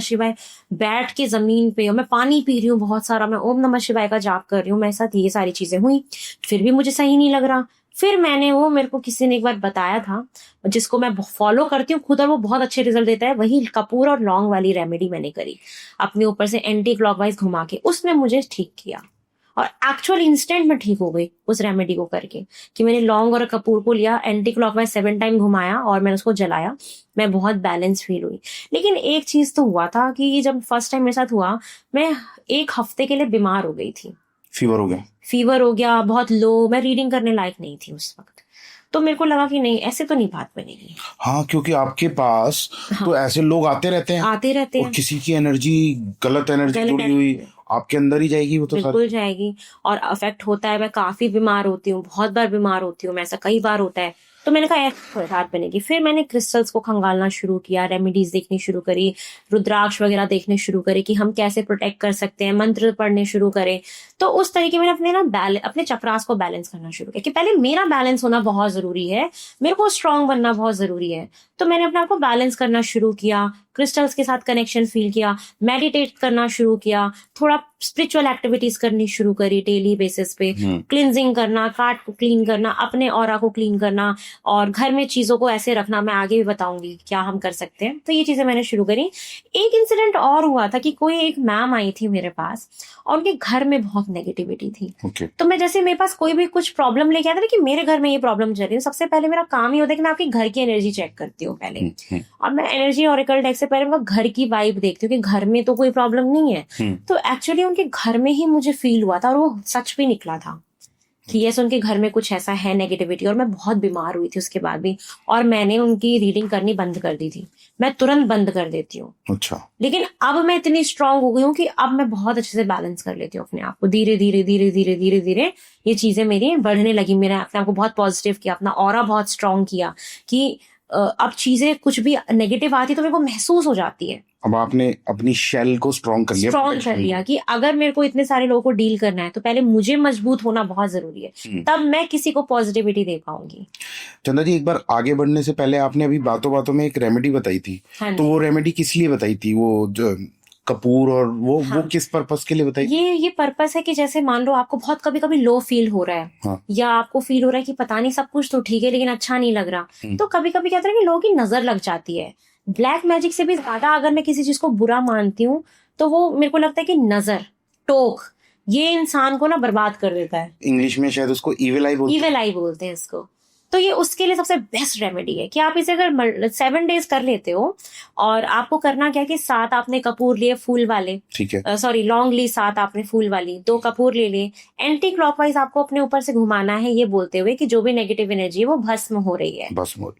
शिवाय बैठ के जमीन पे, और मैं पानी पी रही हूँ बहुत सारा, मैं ओम नमः शिवाय का जाप कर रही हूँ, मेरे साथ ये सारी चीजें हुई। फिर भी मुझे सही नहीं लग रहा। फिर मैंने, वो मेरे को किसी ने एक बार बताया था, जिसको मैं फॉलो करती हूँ खुद, और वो बहुत अच्छे रिजल्ट देता है, वही कपूर और लौंग वाली रेमेडी मैंने करी, अपने ऊपर से एंटी क्लॉकवाइज घुमा के, उसने मुझे ठीक किया। और एक्चुअल इंस्टेंट में ठीक हो गई उस रेमेडी को करके, कि मैंने लौंग और कपूर को लिया, एंटी क्लॉकवाइज 7 टाइम घुमाया, और मैंने उसको जलाया, मैं बहुत बैलेंस फील हुई। लेकिन एक चीज तो हुआ था कि जब फर्स्ट टाइम मेरे साथ हुआ, मैं 1 हफ्ते के लिए बीमार हो गई थी, फीवर हो गया बहुत लो, मैं रीडिंग करने लायक नहीं थी उस वक्त। तो मेरे को लगा कि नहीं, ऐसे तो नहीं बात बनेगी। हाँ, क्योंकि आपके पास तो ऐसे लोग आते रहते हैं और किसी की एनर्जी, गलत एनर्जी जुड़ी हुई आपके अंदर ही जाएगी, वो तो बिल्कुल जाएगी, और अफेक्ट होता है। मैं काफी बीमार होती हूँ, बहुत बार बीमार होती हूँ मैं, ऐसा कई बार होता है। तो मैंने कहा रात बनेगी। फिर मैंने क्रिस्टल्स को खंगालना शुरू किया, रेमेडीज देखनी शुरू करी, रुद्राक्ष वगैरह देखने शुरू करे कि हम कैसे प्रोटेक्ट कर सकते हैं, मंत्र पढ़ने शुरू करें। तो उस तरीके मैंने अपने चक्रास को बैलेंस करना शुरू किया कि पहले मेरा बैलेंस होना बहुत जरूरी है, मेरे को स्ट्रांग बनना बहुत जरूरी है। तो मैंने अपने आप को बैलेंस करना शुरू किया, क्रिस्टल्स के साथ कनेक्शन फील किया, मेडिटेट करना शुरू किया, थोड़ा स्पिरिचुअल एक्टिविटीज करनी शुरू करी डेली बेसिस पे, क्लींजिंग करना, कार्ड को क्लीन करना, अपने ऑरा को क्लीन करना, और घर में चीजों को ऐसे रखना। मैं आगे भी बताऊंगी क्या हम कर सकते हैं। तो ये चीजें मैंने शुरू करी। एक इंसिडेंट और हुआ था कि कोई एक मैम आई थी मेरे पास और उनके घर में बहुत नेगेटिविटी थी। तो मैं जैसे मेरे पास कोई भी कुछ प्रॉब्लम लेके आता था कि मेरे घर में ये प्रॉब्लम चल रही है, सबसे पहले मेरा काम ही होता है कि मैं आपके घर की एनर्जी चेक करती हूँ पहले। और मैं एनर्जी ऑरेकल डेक से पहले मैं घर की वाइब देखती हूँ कि घर में तो कोई प्रॉब्लम नहीं है। तो एक्चुअली उनके घर में ही मुझे फील हुआ था और वो सच भी निकला था कि यस, उनके घर में कुछ ऐसा है नेगेटिविटी। और मैं बहुत बीमार हुई थी उसके बाद भी, और मैंने उनकी रीडिंग करनी बंद कर दी थी। मैं तुरंत बंद कर देती हूँ। अच्छा। लेकिन अब मैं इतनी स्ट्रांग हो गई हूँ कि अब मैं बहुत अच्छे से बैलेंस कर लेती हूँ अपने आप को। धीरे धीरे धीरे धीरे धीरे धीरे ये चीजें मेरी बढ़ने लगी। मैंने अपने आप को बहुत पॉजिटिव किया, अपना ऑरा बहुत स्ट्रांग किया कि अब चीजें कुछ भी नेगेटिव आती तो मेरे को महसूस हो जाती है। अब आपने अपनी शेल को स्ट्रांग कर लिया कि अगर मेरे को इतने सारे लोगों को डील करना है तो पहले मुझे मजबूत होना बहुत जरूरी है, तब मैं किसी को पॉजिटिविटी दे पाऊंगी। चंदा जी, एक बार आगे बढ़ने से पहले आपने अभी बातों बातों में एक रेमेडी बताई थी। तो वो रेमेडी किस लिए बताई थी? वो जो कपूर और वो किस पर्पस के लिए बताई? ये पर्पस है कि जैसे मान लो आपको बहुत कभी कभी लो फील हो रहा है, या आपको फील हो रहा है कि पता नहीं सब कुछ तो ठीक है लेकिन अच्छा नहीं लग रहा, तो कभी कभी कहते हैं कि लोगों की नजर लग जाती है। ब्लैक मैजिक से भी ज्यादा अगर मैं किसी चीज को बुरा मानती हूँ तो वो मेरे को लगता है कि नजर, टोक, ये इंसान को ना बर्बाद कर देता है। इंग्लिश में शायद उसको इविल आई बोलते हैं इसको। तो ये उसके लिए सबसे बेस्ट रेमेडी है कि आप इसे अगर 7 डेज कर लेते हो, और आपको करना क्या है कि 7 आपने कपूर लिए फूल वाले, ठीक है, सॉरी लौंग ली 7 आपने फूल वाली, 2 कपूर ले लिए, एंटी क्लॉकवाइज आपको अपने ऊपर से घुमाना है ये बोलते हुए कि जो भी नेगेटिव एनर्जी है वो भस्म हो रही है,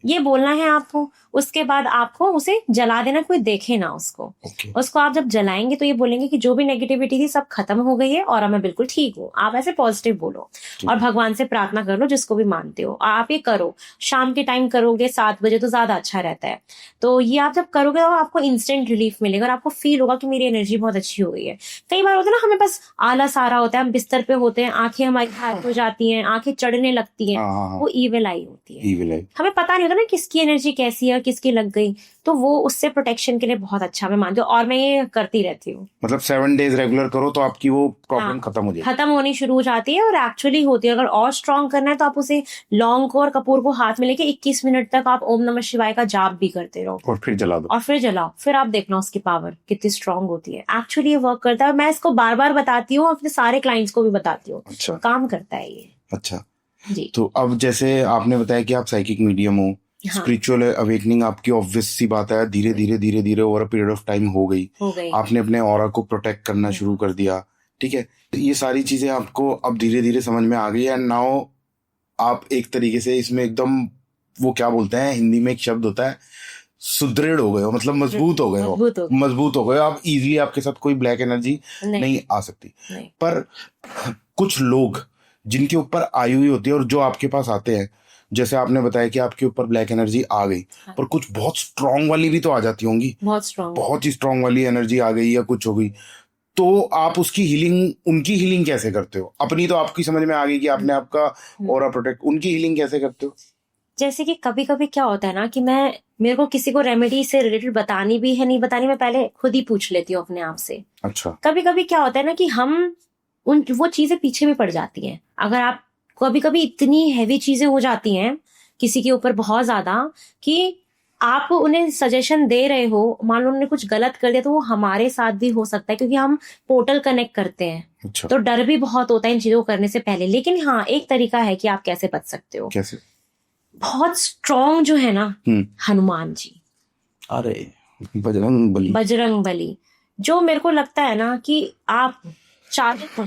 ये बोलना है आपको। उसके बाद आपको उसे जला देना, कोई देखे ना उसको। उसको आप जब जलाएंगे तो ये बोलेंगे कि जो भी नेगेटिविटी थी सब खत्म हो गई है और मैं बिल्कुल ठीक हूँ। आप ऐसे पॉजिटिव बोलो और भगवान से प्रार्थना कर लो, जिसको भी मानते हो आप ये करो। शाम के टाइम करोगे 7 बजे तो ज्यादा अच्छा रहता है। तो ये आप जब करोगे तो आपको इंस्टेंट रिलीफ मिलेगा और आपको फील होगा कि मेरी एनर्जी बहुत अच्छी हो गई है। कई बार होता है ना, हमें बस आलस आ रहा होता है, हम बिस्तर पे होते हैं, आंखें हमारी हाथ हो जाती हैं, आंखें चढ़ने लगती हैं, वो ईविल आई होती है। हमें पता नहीं होता ना किसकी एनर्जी कैसी है, किसकी लग गई, तो वो उससे प्रोटेक्शन के लिए बहुत अच्छा मैं मानती हूँ और मैं ये करती रहती हूँ। मतलब 7 डेज रेगुलर करो तो आपकी वो प्रॉब्लम खत्म होनी शुरू हो जाती है और एक्चुअली होती है। अगर और स्ट्रांग करना है तो आप उसे लौंग को और कपूर को हाथ में लेके 21 मिनट तक आप ओम नमः शिवाय का जाप भी करते रहो और फिर जला दो, और फिर जलाओ। फिर आप देखना उसकी पावर कितनी स्ट्रांग होती है। एक्चुअली ये वर्क करता है। मैं इसको बार बार बताती हूँ, अपने सारे क्लाइंट्स को भी बताती हूँ। अच्छा, काम करता है ये। अच्छा जी। तो अब जैसे आपने बताया कि आप साइकिक मीडियम हो, स्पिरिचुअल अवेकनिंग आपकी ऑब्वियस सी बात है धीरे धीरे over a period of time हो गई। आपने अपने ऑरा को प्रोटेक्ट करना शुरू कर दिया, ठीक है। ये सारी चीजें आपको अब धीरे धीरे समझ में आ गई है। नाउ आप एक तरीके से इसमें एकदम, वो क्या बोलते हैं हिंदी में एक शब्द होता है, सुदृढ़ हो गए हो, मतलब मजबूत हो गए हो आप। इजीली आपके साथ कोई ब्लैक एनर्जी नहीं आ सकती। पर कुछ लोग जिनके ऊपर आई हुई होती है और जो आपके पास आते हैं, जैसे आपने बताया कि आपके ऊपर ब्लैक एनर्जी आ गई, पर कुछ बहुत स्ट्रांग वाली भी तो आ जाती होंगी, बहुत ही स्ट्रांग वाली एनर्जी आ गई या कुछ हो गई, तो आप उसकी हीलिंग, उनकी हीलिंग कैसे करते हो? अपनी तो आपकी समझ में आ गई कि आपने आपका ऑरा प्रोटेक्ट, उनकी हीलिंग कैसे करते हो? जैसे कि कभी कभी क्या होता है ना कि मेरे को किसी को रेमेडी से रिलेटेड बतानी भी है नहीं बतानी, मैं पहले खुद ही पूछ लेती हूँ अपने आप से। अच्छा। कभी कभी क्या होता है ना कि हम वो चीजें पीछे भी पड़ जाती हैं। अगर आप कभी कभी इतनी हैवी चीजें हो जाती हैं किसी के ऊपर बहुत ज्यादा कि आप उन्हें सजेशन दे रहे हो, मान लो उन्होंने कुछ गलत कर दिया, तो वो हमारे साथ भी हो सकता है क्योंकि हम पोर्टल कनेक्ट करते हैं। अच्छा। तो डर भी बहुत होता है इन चीजों को करने से पहले। लेकिन हाँ, एक तरीका है कि आप कैसे बच सकते हो। कैसे? बहुत स्ट्रॉन्ग जो है ना, हनुमान जी, अरे बजरंग बली, जो मेरे को लगता है ना कि आप चाहे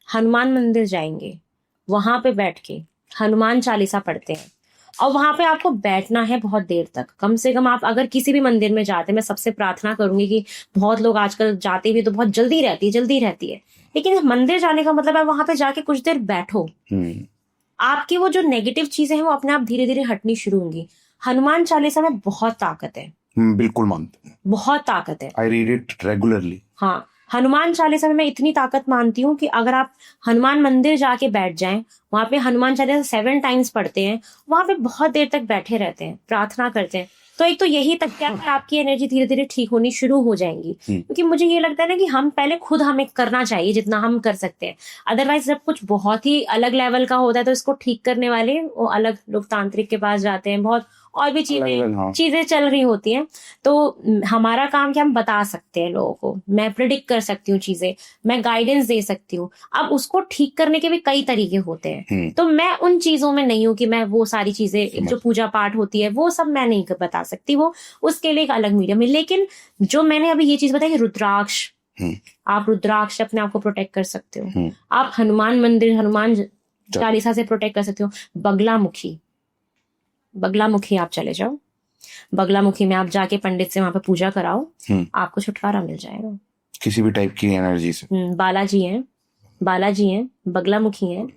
हनुमान मंदिर जाएंगे, वहां पे बैठ के हनुमान चालीसा पढ़ते हैं और वहां पे आपको बैठना है बहुत देर तक। कम से कम आप अगर किसी भी मंदिर में जाते हैं, मैं सबसे प्रार्थना करूंगी कि बहुत लोग आजकल जाते भी तो बहुत जल्दी रहती है, लेकिन मंदिर जाने का मतलब है वहां पे जाके कुछ देर बैठो, आपकी वो जो नेगेटिव चीजें हैं वो अपने आप धीरे धीरे हटनी शुरू होंगी। हनुमान चालीसा में बहुत ताकत है, बिल्कुल मानते हैं, बहुत ताकत है। I read it regularly. हाँ, हनुमान चालीसा में मैं इतनी ताकत मानती हूँ कि अगर आप हनुमान मंदिर जाके बैठ जाएं, वहां पे हनुमान चालीसा 7 टाइम्स पढ़ते हैं, वहां पे बहुत देर तक बैठे रहते हैं, प्रार्थना करते हैं, तो एक तो यही तक क्या है, आपकी एनर्जी धीरे धीरे ठीक होनी शुरू हो जाएंगी। क्योंकि मुझे ये लगता है ना कि हम पहले खुद हमें करना चाहिए जितना हम कर सकते हैं। अदरवाइज जब कुछ बहुत ही अलग लेवल का होता है तो इसको ठीक करने वाले वो अलग लोग तांत्रिक के पास जाते हैं, बहुत और भी चीजें चल रही होती हैं। तो हमारा काम क्या, हम बता सकते हैं लोगों को, मैं प्रिडिक्ट कर सकती हूँ चीजें, मैं गाइडेंस दे सकती हूँ। अब उसको ठीक करने के भी कई तरीके होते हैं, तो मैं उन चीजों में नहीं हूँ कि मैं वो सारी चीजें जो पूजा पाठ होती है वो सब मैं नहीं बता सकती, वो उसके लिए एक अलग मीडियम है। लेकिन जो मैंने अभी ये चीज बताई कि रुद्राक्ष, आप रुद्राक्ष अपने आप को प्रोटेक्ट कर सकते हो, आप हनुमान मंदिर हनुमान चालीसा से प्रोटेक्ट कर सकते हो। बगलामुखी आप चले जाओ, बगलामुखी में आप जाके पंडित से वहां पे पूजा कराओ, आपको छुटकारा मिल जाएगा किसी भी टाइप की एनर्जी से। बालाजी हैं, बगलामुखी हैं,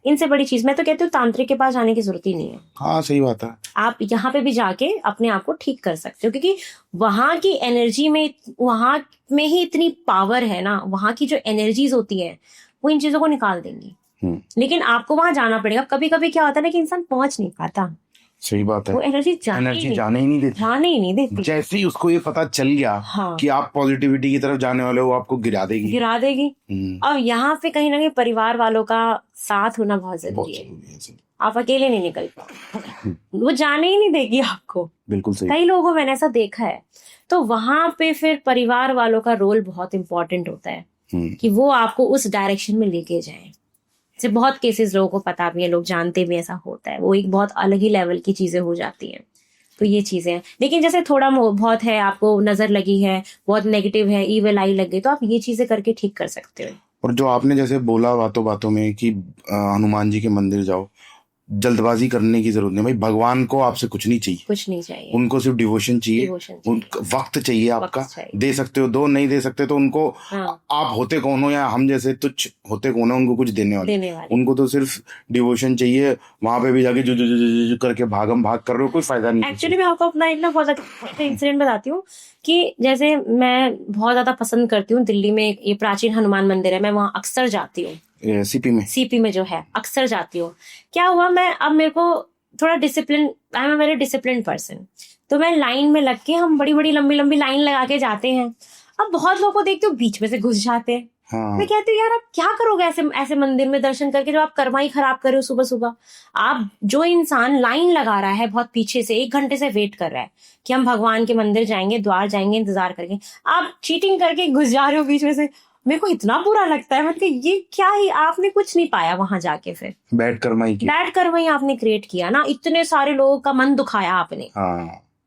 इनसे बड़ी चीज मैं तो कहती हूँ तांत्रिक के पास जाने की जरूरत ही नहीं है। हाँ सही बात है, आप यहाँ पे भी जाके अपने आप को ठीक कर सकते हो, क्योंकि वहां की एनर्जी में, वहां में ही इतनी पावर है ना, वहां की जो एनर्जीज होती है वो इन चीजों को निकाल देंगी। लेकिन आपको वहां जाना पड़ेगा। कभी कभी क्या होता है ना कि इंसान पहुंच नहीं पाता। सही बात है, वो एनर्जी जाने ही नहीं देती। जैसे ही उसको ये पता चल गया कि आप पॉजिटिविटी की तरफ जाने वाले हो, आपको गिरा देगी। और यहाँ पे कहीं ना कहीं परिवार वालों का साथ होना बहुत जरूरी है। आप अकेले नहीं निकल पाओ, वो जाने ही नहीं देगी आपको। बिल्कुल सही। कई लोगों मैंने ऐसा देखा है। तो वहां पे फिर परिवार वालों का रोल बहुत इंपॉर्टेंट होता है कि वो आपको उस डायरेक्शन में लेके जाएं। से बहुत केसेस लोगों को पता भी है, लोग जानते भी ऐसा होता है, वो एक बहुत अलग ही लेवल की चीजें हो जाती हैं। तो ये चीजें हैं। लेकिन जैसे थोड़ा बहुत है, आपको नजर लगी है, बहुत नेगेटिव है, ईविल आई लग गई, तो आप ये चीजें करके ठीक कर सकते हो। और जो आपने जैसे बोला बातों बातों में कि हनुमान जी के मंदिर जाओ, जल्दबाजी करने की जरूरत नहीं भाई। भगवान को आपसे कुछ नहीं चाहिए, उनको सिर्फ डिवोशन चाहिए, वक्त चाहिए आपका। दे सकते हो दो, नहीं दे सकते तो उनको आप होते कौन हो, या हम जैसे तुच्छ होते कौन हो उनको कुछ देने वाले। उनको तो सिर्फ डिवोशन चाहिए। वहां पे भी जाके जो करके भाग कर रहे हो, कोई फायदा नहीं। एक्चुअली मैं आपको अपना एक ना बहुत अच्छा इंसिडेंट बताती हूँ कि जैसे मैं बहुत ज्यादा पसंद करती हूँ, दिल्ली में ये प्राचीन हनुमान मंदिर है, मैं वहां अक्सर जाती हूँ। सीपी में जो है अक्सर जाती हूँ। क्या हुआ, अब मेरे को थोड़ा discipline, I am a very discipline person, तो मैं लाइन में लग के, हम बड़ी बड़ी लंबी लंबी लाइन लगा के जाते हैं। अब बहुत लोगों को देखते हो बीच में से घुस जाते हैं। मैं कहती हूँ यार आप क्या करोगे ऐसे मंदिर में दर्शन करके, जो आप कर्मा ही खराब कर रहे हो सुबह सुबह। आप जो इंसान लाइन लगा रहा है बहुत पीछे से, 1 घंटे से वेट कर रहा है कि हम भगवान के मंदिर जाएंगे, द्वार जाएंगे, इंतजार करके, आप चीटिंग करके घुस जा रहे हो बीच में से। मेरे को इतना बुरा लगता है, मतलब ये क्या ही, आपने कुछ नहीं पाया वहां जाके, फिर बैठ कर वही आपने क्रिएट किया ना, इतने सारे लोगों का मन दुखाया आपने।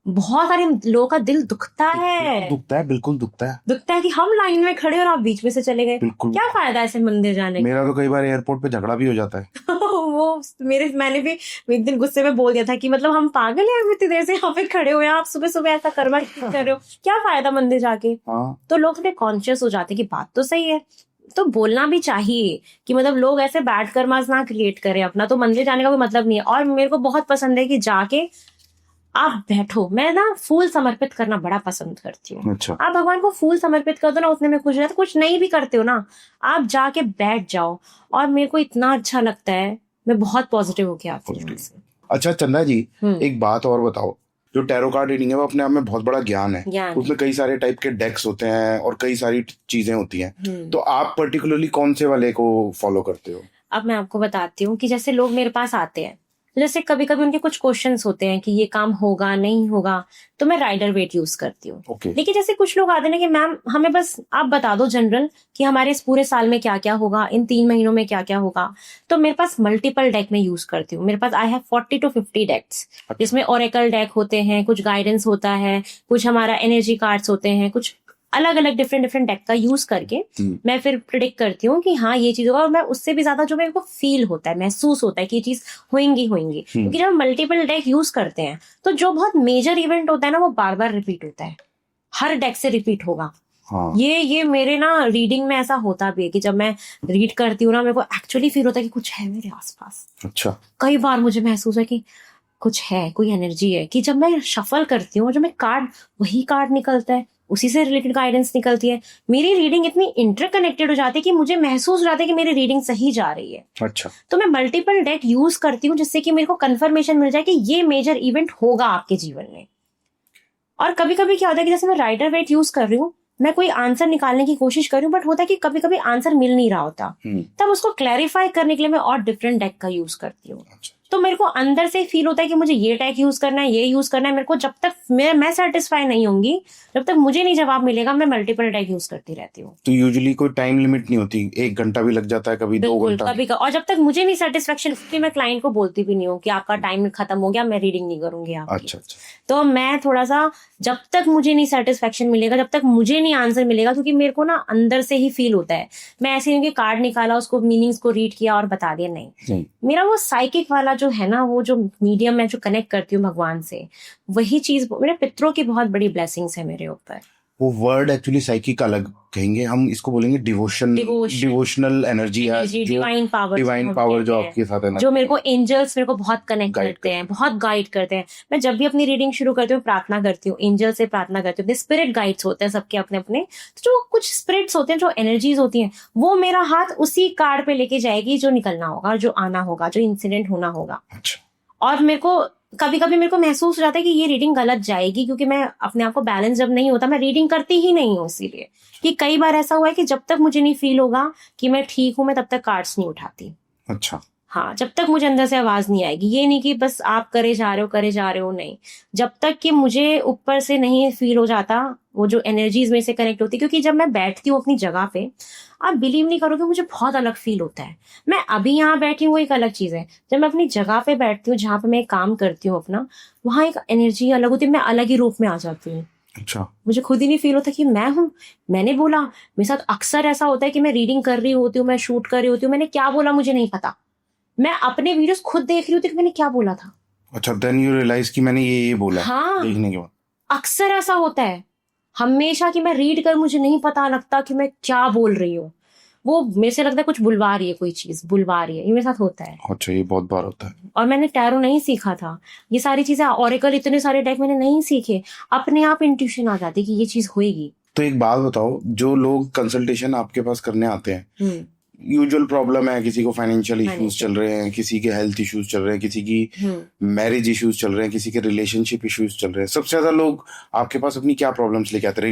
बहुत सारे लोगों का दिल दुखता है, बिल्कुल दुखता है कि हम लाइन में खड़े और आप बीच में से चले गए। क्या फायदा ऐसे मंदिर जाने। मेरा तो कई बार एयरपोर्ट पे झगड़ा भी हो जाता है। वो मैंने भी एक दिन गुस्से में बोल दिया था कि मतलब हम पागल हैं, हम इतनी देर से यहाँ पे खड़े हुए हैं, आप सुबह सुबह ऐसा कर रहे हो, क्या फायदा मंदिर जाके। तो लोग थोड़े कॉन्शियस हो जाते कि बात तो सही है। तो बोलना भी चाहिए कि मतलब लोग ऐसे बैड कर्मास ना क्रिएट करें अपना, तो मंदिर जाने का कोई मतलब नहीं है। और मेरे को बहुत पसंद है कि जाके आप बैठो। मैं ना फूल समर्पित करना बड़ा पसंद करती हूँ। अच्छा। आप भगवान को फूल समर्पित कर दो ना, उतने में खुश रहते। कुछ नहीं भी करते हो ना, आप जाके बैठ जाओ, और मेरे को इतना अच्छा लगता है, मैं बहुत पॉजिटिव होके आती हूँ। अच्छा चंदा जी, एक बात और बताओ, जो टैरो कार्ड रीडिंग है वो अपने आप में बहुत बड़ा ज्ञान है। उसमें कई सारे टाइप के डेक्स होते हैं और कई सारी चीजें होती हैं। तो आप पर्टिकुलरली कौन से वाले को फॉलो करते हो? अब मैं आपको बताती हूँ कि जैसे लोग मेरे पास आते हैं, जैसे कभी कभी उनके कुछ क्वेश्चंस होते हैं कि ये काम होगा नहीं होगा, तो मैं राइडर वेट यूज करती हूँ। लेकिन जैसे कुछ लोग आते हैं ना कि मैम हमें बस आप बता दो जनरल कि हमारे इस पूरे साल में क्या क्या होगा, इन 3 महीनों में क्या क्या होगा। तो मेरे पास मल्टीपल डेक में यूज करती हूँ। मेरे पास आई हैव 40 to 50 डेक्स, जिसमें ओरेकल डेक होते हैं, कुछ गाइडेंस होता है, कुछ हमारा एनर्जी कार्ड्स होते हैं, कुछ अलग अलग डिफरेंट डेक का यूज करके मैं फिर प्रिडिक्ट करती हूँ कि हाँ ये चीज होगा। और मैं उससे भी ज्यादा जो मेरे को फील होता है, महसूस होता है कि ये चीज होंगी। क्योंकि जब हम मल्टीपल डेक यूज करते हैं तो जो बहुत मेजर इवेंट होता है ना, वो बार बार रिपीट होता है, हर डेक से रिपीट होगा। हाँ ये मेरे ना रीडिंग में ऐसा होता भी है कि जब मैं रीड करती हूँ ना, मेरे को एक्चुअली फील होता है कि कुछ है मेरे आसपास। अच्छा कई बार मुझे महसूस है कि कुछ है, कोई एनर्जी है, कि जब मैं शफल करती हूँ और जब मैं कार्ड, वही कार्ड निकलता है, उसी से रिलेटेड गाइडेंस निकलती है, मेरी रीडिंग इतनी इंटरकनेक्टेड हो जाती है कि मुझे महसूस हो जाता है कि मेरी रीडिंग सही जा रही है। अच्छा तो मैं मल्टीपल डेक यूज करती हूँ जिससे कि मेरे को कंफर्मेशन मिल जाए कि ये मेजर इवेंट होगा आपके जीवन में। और कभी कभी क्या होता है कि जैसे मैं राइडर वेट यूज कर रही हूँ, मैं कोई आंसर निकालने की कोशिश कर रही हूँ, बट होता है कि कभी कभी आंसर मिल नहीं रहा होता, तब उसको क्लैरिफाई करने के लिए मैं और डिफरेंट डेक का यूज करती हूँ। अच्छा तो मेरे को अंदर से फील होता है कि मुझे ये डेक यूज करना है, ये यूज करना है। मेरे को जब तक मैं सेटिस्फाई नहीं होंगी, जब तक मुझे नहीं जवाब मिलेगा, मैं मल्टीपल डेक यूज करती रहती हूँ। तो यूजुअली कोई टाइम लिमिट नहीं होती, 1 घंटा भी लग जाता है, कभी 2 बिल्कुल, घंटा कभी और जब तक मुझे नहीं सेटिस्फेक्शन, मैं क्लाइंट को बोलती भी नहीं हूँ कि आपका टाइम खत्म हो गया, मैं रीडिंग नहीं करूंगी आपकी। अच्छा अच्छा तो मैं थोड़ा सा, जब तक मुझे नहीं सेटिस्फेक्शन मिलेगा, जब तक मुझे नहीं आंसर मिलेगा, क्योंकि मेरे को ना अंदर से ही फील होता है। मैं ऐसे नहीं कि कार्ड निकाला, उसको मीनिंग्स को रीड किया और बता दिया, नहीं। मेरा वो साइकिक वाला जो है ना, वो जो मीडियम में जो कनेक्ट करती हूँ भगवान से, वही चीज मेरे पितरों की बहुत बड़ी ब्लेसिंग्स है मेरे ऊपर। वो वर्ड एक्चुअली साइकिक अलग कहेंगे, हम इसको बोलेंगे डिवोशनल एनर्जी या डिवाइन पावर जो आपके साथ है ना, जो मेरे को एंजल्स मेरे को बहुत कनेक्ट करते हैं, बहुत गाइड करते हैं। मैं जब भी अपनी रीडिंग शुरू करती हूँ, प्रार्थना करती हूँ, एंजल से प्रार्थना करती हूँ। स्पिरिट गाइड्स होते हैं सबके अपने अपने, तो जो कुछ स्पिरिट्स होते हैं, जो एनर्जीज होती हैं, वो मेरा हाथ उसी कार्ड पे लेके जाएगी जो निकलना होगा, जो आना होगा, जो इंसिडेंट होना होगा। और मेरे को कभी कभी मेरे को महसूस हो जाता है कि ये रीडिंग गलत जाएगी, क्योंकि मैं अपने आप को बैलेंस जब नहीं होता, मैं रीडिंग करती ही नहीं हूँ। इसीलिए कि कई बार ऐसा हुआ है कि जब तक मुझे नहीं फील होगा कि मैं ठीक हूं, मैं तब तक कार्ड्स नहीं उठाती। अच्छा हाँ, जब तक मुझे अंदर से आवाज नहीं आएगी। ये नहीं कि बस आप करे जा रहे हो, नहीं। जब तक कि मुझे ऊपर से नहीं फील हो जाता, वो जो एनर्जीज में से कनेक्ट होती, क्योंकि जब मैं बैठती हूँ अपनी जगह पे, आप बिलीव नहीं करोगे, मुझे बहुत अलग फील होता है। मैं अभी यहाँ बैठी हूँ, वो एक अलग चीज है। जब मैं अपनी जगह पे बैठती हूँ, जहाँ पे मैं काम करती हूँ अपना, वहां एक एनर्जी अलग होती है, मैं अलग ही रूप में आ जाती हूँ। अच्छा, मुझे खुद ही नहीं फील होता कि मैं हूँ। मैंने बोला, मेरे साथ अक्सर ऐसा होता है कि मैं रीडिंग कर रही होती हूँ, मैं शूट कर रही होती हूँ, मैंने क्या बोला मुझे नहीं पता। मैं अपने वीडियोस खुद देख रही होती कि मैंने क्या बोला था। अच्छा, देन यू रियलाइज कि मैंने ये बोला। हाँ, देखने के बाद अक्सर ऐसा होता है हमेशा कि मैं रीड कर, मुझे नहीं पता लगता कि मैं क्या बोल रही हूँ। वो मेरे से लगता है कुछ बुलवा रही है, कोई चीज बुलवा रही है। ये मेरे साथ होता है। अच्छा, ये बहुत बार होता है। और मैंने टैरो नहीं सीखा था, ये सारी चीजें, ऑरेकल, इतने सारे डेक मैंने नहीं सीखे। अपने आप इंट्यूशन आ जाती कि ये चीज होएगी। तो एक बात बताओ, जो लोग कंसल्टेशन आपके पास करने आते हैं, यूजुअल प्रॉब्लम है, किसी को फाइनेंशियल इश्यूज चल रहे हैं, किसी के हेल्थ इश्यूज चल रहे हैं, किसी की मैरिज इश्यूज चल रहे हैं, किसी के रिलेशनशिप इश्यूज चल रहे हैं, सबसे ज्यादा लोग आपके पास अपनी क्या प्रॉब्लम्स लेके आते हैं?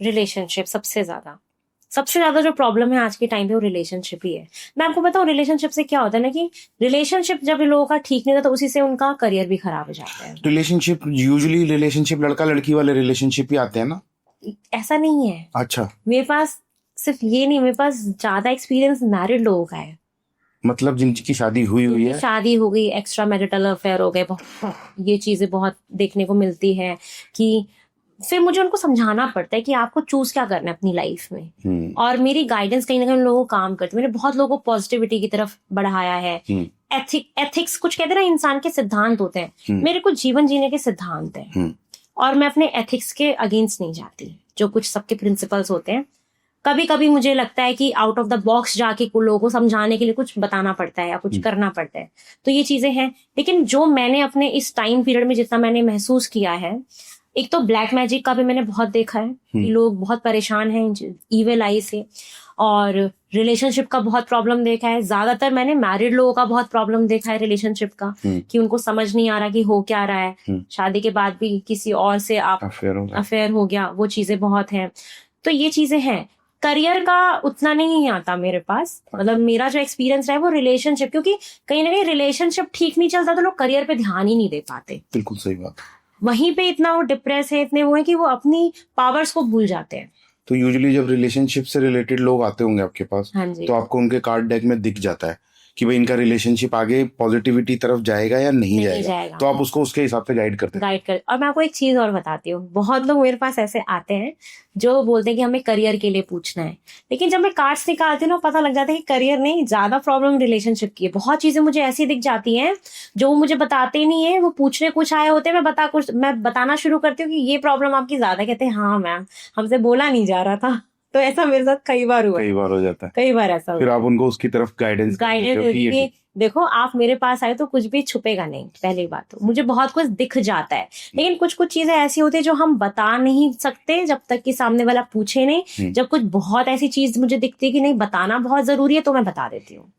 रिलेशनशिप सबसे ज्यादा जो प्रॉब्लम है आज के टाइम पे, वो रिलेशनशिप ही है। मैं आपको बताऊं, रिलेशनशिप से क्या होता है ना, कि रिलेशनशिप जब लोगों का ठीक नहीं होता, तो उसी से उनका करियर भी खराब हो जाता है। रिलेशनशिप लड़का लड़की वाले रिलेशनशिप ही आते हैं ना? ऐसा नहीं है। अच्छा, मेरे पास सिर्फ ये नहीं, मेरे पास ज्यादा एक्सपीरियंस मैरिड लोगों का है। मतलब जिनकी शादी हुई है, शादी हो गई, एक्स्ट्रा मैरिटल अफेयर हो गए, ये चीजें बहुत देखने को मिलती है। कि फिर मुझे उनको समझाना पड़ता है कि आपको चूज क्या करना है अपनी लाइफ में। और मेरी गाइडेंस कहीं ना कहीं लोगों को काम करती है। मैंने बहुत लोगों को पॉजिटिविटी की तरफ बढ़ाया है। एथिक्स कुछ कहते हैं ना, इंसान के सिद्धांत होते हैं, मेरे कुछ जीवन जीने के सिद्धांत हैं। और मैं अपने एथिक्स के अगेंस्ट नहीं जाती, जो कुछ सबके प्रिंसिपल्स होते हैं। कभी कभी मुझे लगता है कि आउट ऑफ द बॉक्स जाके लोगों को समझाने के लिए कुछ बताना पड़ता है या कुछ करना पड़ता है, तो ये चीजें हैं। लेकिन जो मैंने अपने इस टाइम पीरियड में जितना मैंने महसूस किया है, एक तो ब्लैक मैजिक का भी मैंने बहुत देखा है कि लोग बहुत परेशान हैं ईविल आई से, और रिलेशनशिप का बहुत प्रॉब्लम देखा है। ज्यादातर मैंने मैरिड लोगों का बहुत प्रॉब्लम देखा है रिलेशनशिप का, कि उनको समझ नहीं आ रहा कि हो क्या रहा है। शादी के बाद भी किसी और से आप अफेयर हो गया, वो चीजें बहुत हैं। तो ये चीजें हैं। करियर का उतना नहीं आता मेरे पास, मतलब मेरा जो एक्सपीरियंस रहा है वो रिलेशनशिप, क्योंकि कहीं ना कहीं रिलेशनशिप ठीक नहीं चलता तो लोग करियर पे ध्यान ही नहीं दे पाते। बिल्कुल सही बात। वहीं पे इतना वो डिप्रेस है, इतने वो है कि वो अपनी पावर्स को भूल जाते हैं। तो यूजुअली जब रिलेशनशिप से रिलेटेड लोग आते होंगे आपके पास, हाँ जी, तो आपको उनके कार्ड डेक में दिख जाता है कि भाई इनका रिलेशनशिप आगे पॉजिटिविटी तरफ जाएगा या नहीं जाएगा, तो आप उसको उसके हिसाब से गाइड करते हैं। और मैं आपको एक चीज और बताती हूँ, बहुत लोग मेरे पास ऐसे आते हैं जो बोलते हैं कि हमें करियर के लिए पूछना है, लेकिन जब मैं कार्ड्स निकालती हूँ ना, पता लग जाता है कि करियर नहीं, ज्यादा प्रॉब्लम रिलेशनशिप की है। बहुत चीजें मुझे ऐसी दिख जाती हैं जो वो मुझे बताते नहीं है, वो पूछने कुछ आए होते हैं, मैं बताना शुरू करती हूँ कि ये प्रॉब्लम आपकी ज्यादा, कहते हैं हाँ मैम हमसे बोला नहीं जा रहा था। तो ऐसा मेरे साथ कई बार हुआ, कई बार हो जाता है, कई बार ऐसा फिर आप उनको उसकी तरफ गाइडेंस देखो आप मेरे पास आए तो कुछ भी छुपेगा नहीं, पहली बात तो मुझे बहुत कुछ दिख जाता है, लेकिन कुछ कुछ चीजें ऐसी होती है जो हम बता नहीं सकते जब तक कि सामने वाला पूछे नहीं। जब कुछ बहुत ऐसी चीज मुझे दिखती है कि नहीं बताना बहुत जरूरी है, तो मैं बता देती हूँ।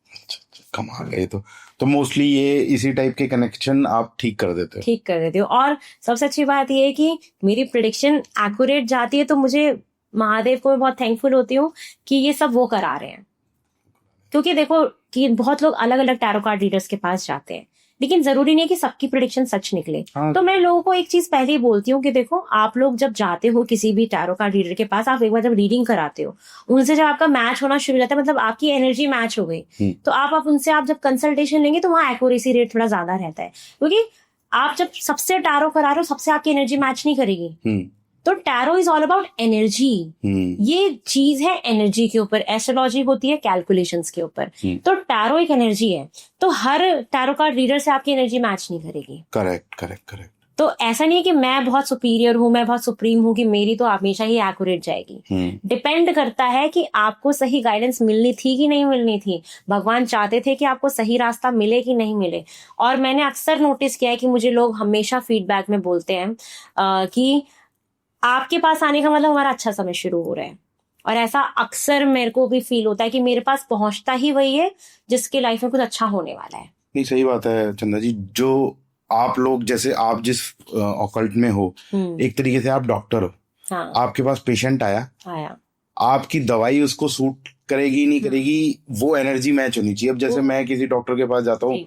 कमाल है। तो मोस्टली ये इसी टाइप के कनेक्शन आप ठीक कर देते हो। और सबसे अच्छी बात ये है कि मेरी प्रेडिक्शन एक्यूरेट जाती है, तो मुझे महादेव को मैं बहुत थैंकफुल होती हूँ कि ये सब वो करा रहे हैं। क्योंकि देखो कि बहुत लोग अलग अलग टैरो कार्ड रीडर्स के पास जाते हैं, लेकिन जरूरी नहीं है कि सबकी प्रेडिक्शन सच निकले। तो मैं लोगों को एक चीज पहले ही बोलती हूँ कि देखो आप लोग जब जाते हो किसी भी टैरो कार्ड रीडर के पास, आप एक बार जब रीडिंग कराते हो उनसे, जब आपका मैच होना शुरू हो जाता है, मतलब आपकी एनर्जी मैच हो गई, तो आप उनसे आप जब कंसल्टेशन लेंगे तो वहाँ एक्यूरेसी रेट थोड़ा ज्यादा रहता है। क्योंकि आप जब सबसे टैरो करा रहे हो, सबसे आपकी एनर्जी मैच नहीं करेगी। तो tarot is all about energy. ये चीज है एनर्जी के ऊपर, एस्ट्रोलॉजी होती है कैलकुलेशंस के ऊपर। तो टैरो एक एनर्जी है, तो हर टैरो कार्ड रीडर से आपकी एनर्जी मैच नहीं करेगी। करेक्ट। तो ऐसा नहीं है कि मैं बहुत सुपीरियर हूँ, मैं बहुत सुप्रीम हूँ कि मेरी तो हमेशा ही एक्यूरेट जाएगी। डिपेंड करता है कि आपको सही गाइडेंस मिलनी थी कि नहीं मिलनी थी, भगवान चाहते थे कि आपको सही रास्ता मिले कि नहीं मिले। और मैंने अक्सर नोटिस किया है कि मुझे लोग हमेशा फीडबैक में बोलते हैं कि आपके पास आने का मतलब हमारा अच्छा समय शुरू हो रहा है। और ऐसा अक्सर मेरे को भी फील होता है कि मेरे पास पहुंचता ही वही है जिसके लाइफ में कुछ अच्छा होने वाला है। नहीं, सही बात है चंदा जी। जो आप लोग, जैसे आप जिस ऑकल्ट में हो, एक तरीके से आप डॉक्टर हो। हाँ। आपके पास पेशेंट आया, आपकी दवाई उसको सूट करेगी नहीं करेगी, वो एनर्जी मैच होनी चाहिए। अब जैसे मैं किसी डॉक्टर के पास जाता हूँ,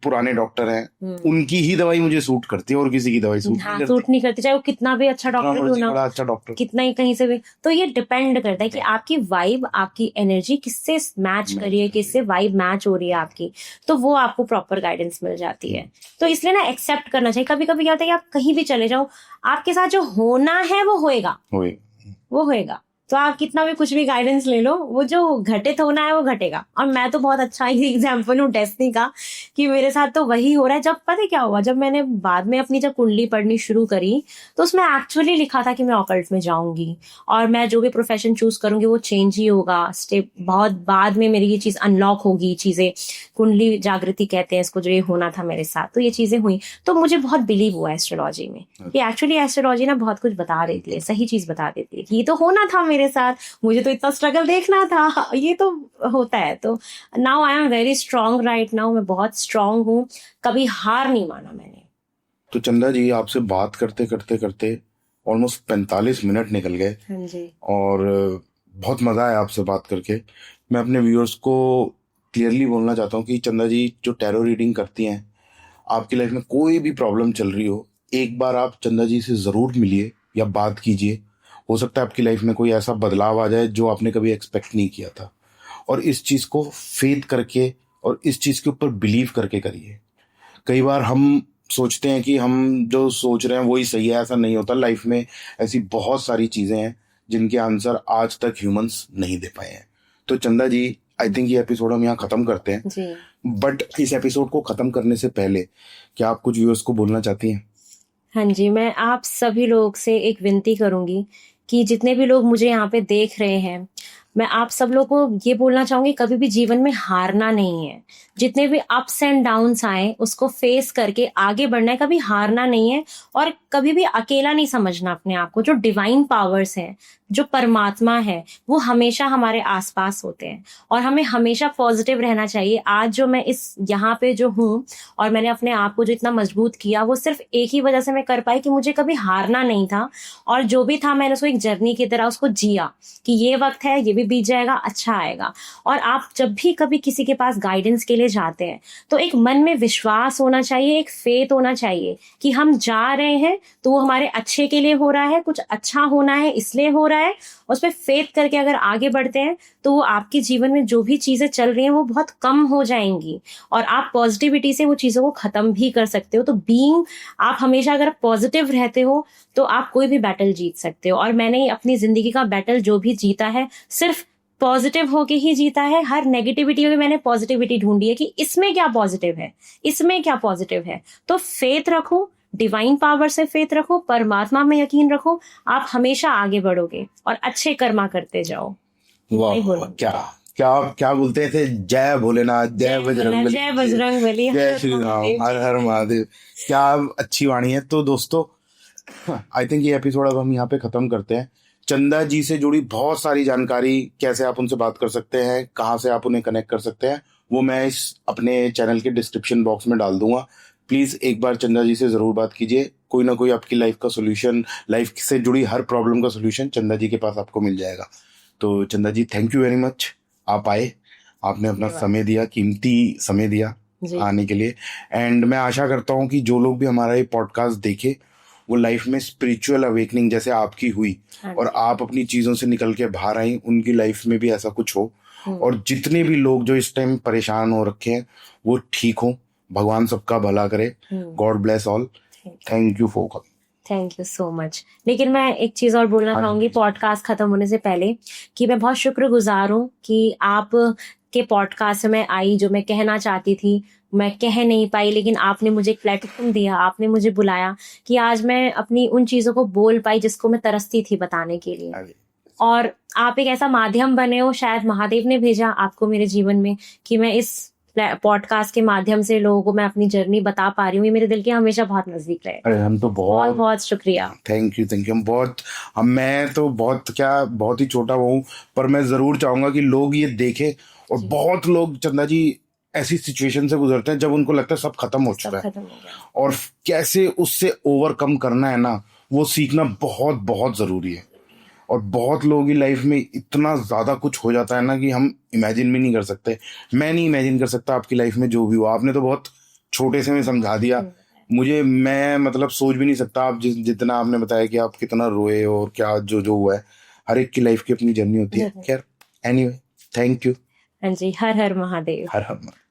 पुराने डॉक्टर हैं, उनकी ही दवाई मुझे सूट करती है और किसी की दवाई सूट नहीं करती, चाहे वो कितना भी अच्छा डॉक्टर क्यों ना, अच्छा डॉक्टर कितना ही कहीं से भी। तो ये डिपेंड करता है कि आपकी वाइब, आपकी एनर्जी किससे मैच कर रही है, किससे वाइब मैच हो रही है आपकी, तो वो आपको प्रॉपर गाइडेंस मिल जाती है। तो इसलिए ना एक्सेप्ट करना चाहिए। कभी कभी क्या होता है कि आप कहीं भी चले जाओ, आपके साथ जो होना है वो होएगा। तो आप कितना भी कुछ भी गाइडेंस ले लो, वो जो घटित होना है वो घटेगा। और मैं तो बहुत अच्छा ही एग्जाम्पल हूँ डेस्टिनी का कि मेरे साथ तो वही हो रहा है। जब पता है क्या हुआ, जब मैंने बाद में अपनी जब कुंडली पढ़नी शुरू करी, तो उसमें एक्चुअली लिखा था कि मैं ऑकल्ट में जाऊंगी और मैं जो भी प्रोफेशन चूज करूंगी वो चेंज ही होगा। स्टेप बहुत बाद में मेरी ये चीज अनलॉक होगी, चीजें कुंडली जागृति कहते हैं इसको, जो ये होना था मेरे साथ, तो ये चीजें हुई। तो मुझे बहुत बिलीव हुआ एस्ट्रोलॉजी में कि एक्चुअली एस्ट्रोलॉजी ना बहुत कुछ बता देती है, सही चीज बता देती है कि ये तो होना था मेरे साथ, मुझे तो इतना स्ट्रगल देखना था, ये तो होता है। तो now I am very strong right now, मैं बहुत स्ट्रांग हूँ, कभी हार नहीं माना मैंने। तो चंदा जी, आपसे बात करते करते करते ऑलमोस्ट 45 मिनट निकल गए। हाँ जी। और बहुत मजा आया आपसे बात करके। मैं अपने व्यूअर्स को क्लियरली बोलना चाहता हूँ कि चंदा जी जो टैरो रीडिंग करती हैं, आपकी लाइफ में कोई भी प्रॉब्लम चल रही हो, एक बार आप चंदा जी से जरूर मिलिए या बात कीजिए। हो सकता है आपकी लाइफ में कोई ऐसा बदलाव आ जाए जो आपने कभी एक्सपेक्ट नहीं किया था। और इस चीज को फेथ करके और इस चीज के ऊपर बिलीव करके करिए। कई बार हम सोचते हैं कि हम जो सोच रहे हैं वही सही है, ऐसा नहीं होता। लाइफ में ऐसी बहुत सारी चीजें हैं जिनके आंसर आज तक ह्यूमंस नहीं दे पाए हैं। तो चंदा जी, आई थिंक ये एपिसोड हम यहाँ खत्म करते हैं जी। बट इस एपिसोड को खत्म करने से पहले क्या आप कुछ व्यूअर्स को बोलना चाहती हैं? हाँ जी, मैं आप सभी लोग से एक विनती करूंगी कि जितने भी लोग मुझे यहाँ पे देख रहे हैं, मैं आप सब लोग को ये बोलना चाहूंगी, कभी भी जीवन में हारना नहीं है। जितने भी अप्स एंड डाउन्स आए उसको फेस करके आगे बढ़ना है, कभी हारना नहीं है। और कभी भी अकेला नहीं समझना अपने आप को। जो डिवाइन पावर्स हैं, जो परमात्मा है, वो हमेशा हमारे आसपास होते हैं और हमें हमेशा पॉजिटिव रहना चाहिए। आज जो मैं इस यहाँ पे जो हूँ और मैंने अपने आप को जो इतना मजबूत किया, वो सिर्फ एक ही वजह से मैं कर पाई कि मुझे कभी हारना नहीं था। और जो भी था मैंने उसको एक जर्नी की तरह उसको जिया कि ये वक्त है, ये भी बीत जाएगा, अच्छा आएगा। और आप जब भी कभी किसी के पास गाइडेंस के लिए जाते हैं तो एक मन में विश्वास होना चाहिए, एक फेथ होना चाहिए कि हम जा रहे हैं तो वो हमारे अच्छे के लिए हो रहा है, कुछ अच्छा होना है इसलिए हो रहा रहा है, उस पर फेथ करके अगर आगे बढ़ते हैं तो वो आपके जीवन में जो भी चीजें चल रही हैं वो बहुत कम हो जाएंगी और आप पॉजिटिविटी से वो चीजों को खत्म भी कर सकते हो। तो बीइंग, आप हमेशा अगर पॉजिटिव रहते हो तो आप कोई भी बैटल जीत सकते हो। और मैंने अपनी जिंदगी का बैटल जो भी जीता है सिर्फ पॉजिटिव होके ही जीता है। हर नेगेटिविटी में मैंने पॉजिटिविटी ढूंढी है कि इसमें क्या पॉजिटिव है, इसमें क्या पॉजिटिव है। तो फेथ रखो, डिवाइन पावर से फेथ रखो, परमात्मा में यकीन रखो, आप हमेशा आगे बढ़ोगे और अच्छे कर्मा करते जाओ। वाह, क्या क्या क्या बोलते थे, जय भोलेनाथ, जय बजरंग, जय बजरंग बली, जय श्री राम, हर हर महादेव। क्या अच्छी वाणी है। तो दोस्तों, आई थिंक ये एपिसोड अब हम यहाँ पे खत्म करते हैं। चंदा जी से जुड़ी बहुत सारी जानकारी, कैसे आप उनसे बात कर सकते हैं, कहाँ से आप उन्हें कनेक्ट कर सकते हैं, वो मैं इस अपने चैनल के डिस्क्रिप्शन बॉक्स में डाल दूंगा। प्लीज एक बार चंदा जी से जरूर बात कीजिए। कोई ना कोई आपकी लाइफ का सोल्यूशन, लाइफ से जुड़ी हर प्रॉब्लम का सोल्यूशन चंदा जी के पास आपको मिल जाएगा। तो चंदा जी, थैंक यू वेरी मच, आप आए, आपने अपना समय दिया, कीमती समय दिया आने के लिए। एंड मैं आशा करता हूँ कि जो लोग भी हमारा ये पॉडकास्ट देखे वो लाइफ में स्पिरिचुअल अवेकनिंग जैसे आपकी हुई और आप अपनी चीजों से निकल के बाहर आई, उनकी लाइफ में भी ऐसा कुछ हो। और जितने भी लोग जो इस टाइम परेशान हो रखे हैं वो ठीक हो। भगवान सबका भला करे। God bless all. Thank you for coming. Thank you so much. लेकिन मैं एक चीज और बोलना चाहूंगी पॉडकास्ट खत्म होने से पहले, कि मैं बहुत शुक्रगुजार हूँ कि आप के पॉडकास्ट में आई। जो मैं कहना चाहती थी मैं कह नहीं पाई, लेकिन आपने मुझे एक प्लेटफॉर्म दिया, आपने मुझे बुलाया कि आज मैं अपनी उन चीजों को बोल पाई जिसको मैं तरसती थी बताने के लिए। और आप एक ऐसा माध्यम बने हो, शायद महादेव ने भेजा आपको मेरे जीवन में कि मैं इस पॉडकास्ट के माध्यम से लोगों को मैं अपनी जर्नी बता पा रही हूँ। ये मेरे दिल के हमेशा बहुत नजदीक रहे। अरे हम तो बहुत बहुत शुक्रिया। Thank you. मैं तो बहुत ही छोटा वो हूँ, पर मैं जरूर चाहूंगा कि लोग ये देखें। और बहुत लोग चंदा जी ऐसी सिचुएशन से गुजरते हैं जब उनको लगता है सब खत्म हो चुका है, और कैसे उससे ओवरकम करना है ना, वो सीखना बहुत बहुत जरूरी है। और बहुत लोगों की लाइफ में इतना ज्यादा कुछ हो जाता है ना कि हम इमेजिन भी नहीं कर सकते। मैं नहीं इमेजिन कर सकता आपकी लाइफ में जो भी हुआ। आपने तो बहुत छोटे से में समझा दिया मुझे। मैं मतलब सोच भी नहीं सकता आप जितना आपने बताया कि आप कितना रोए और क्या जो जो हुआ है। हर एक की लाइफ की अपनी जर्नी होती है। खैर, एनीवे, थैंक यू। हाँ जी, हर हर महादेव। हर हर महादेव।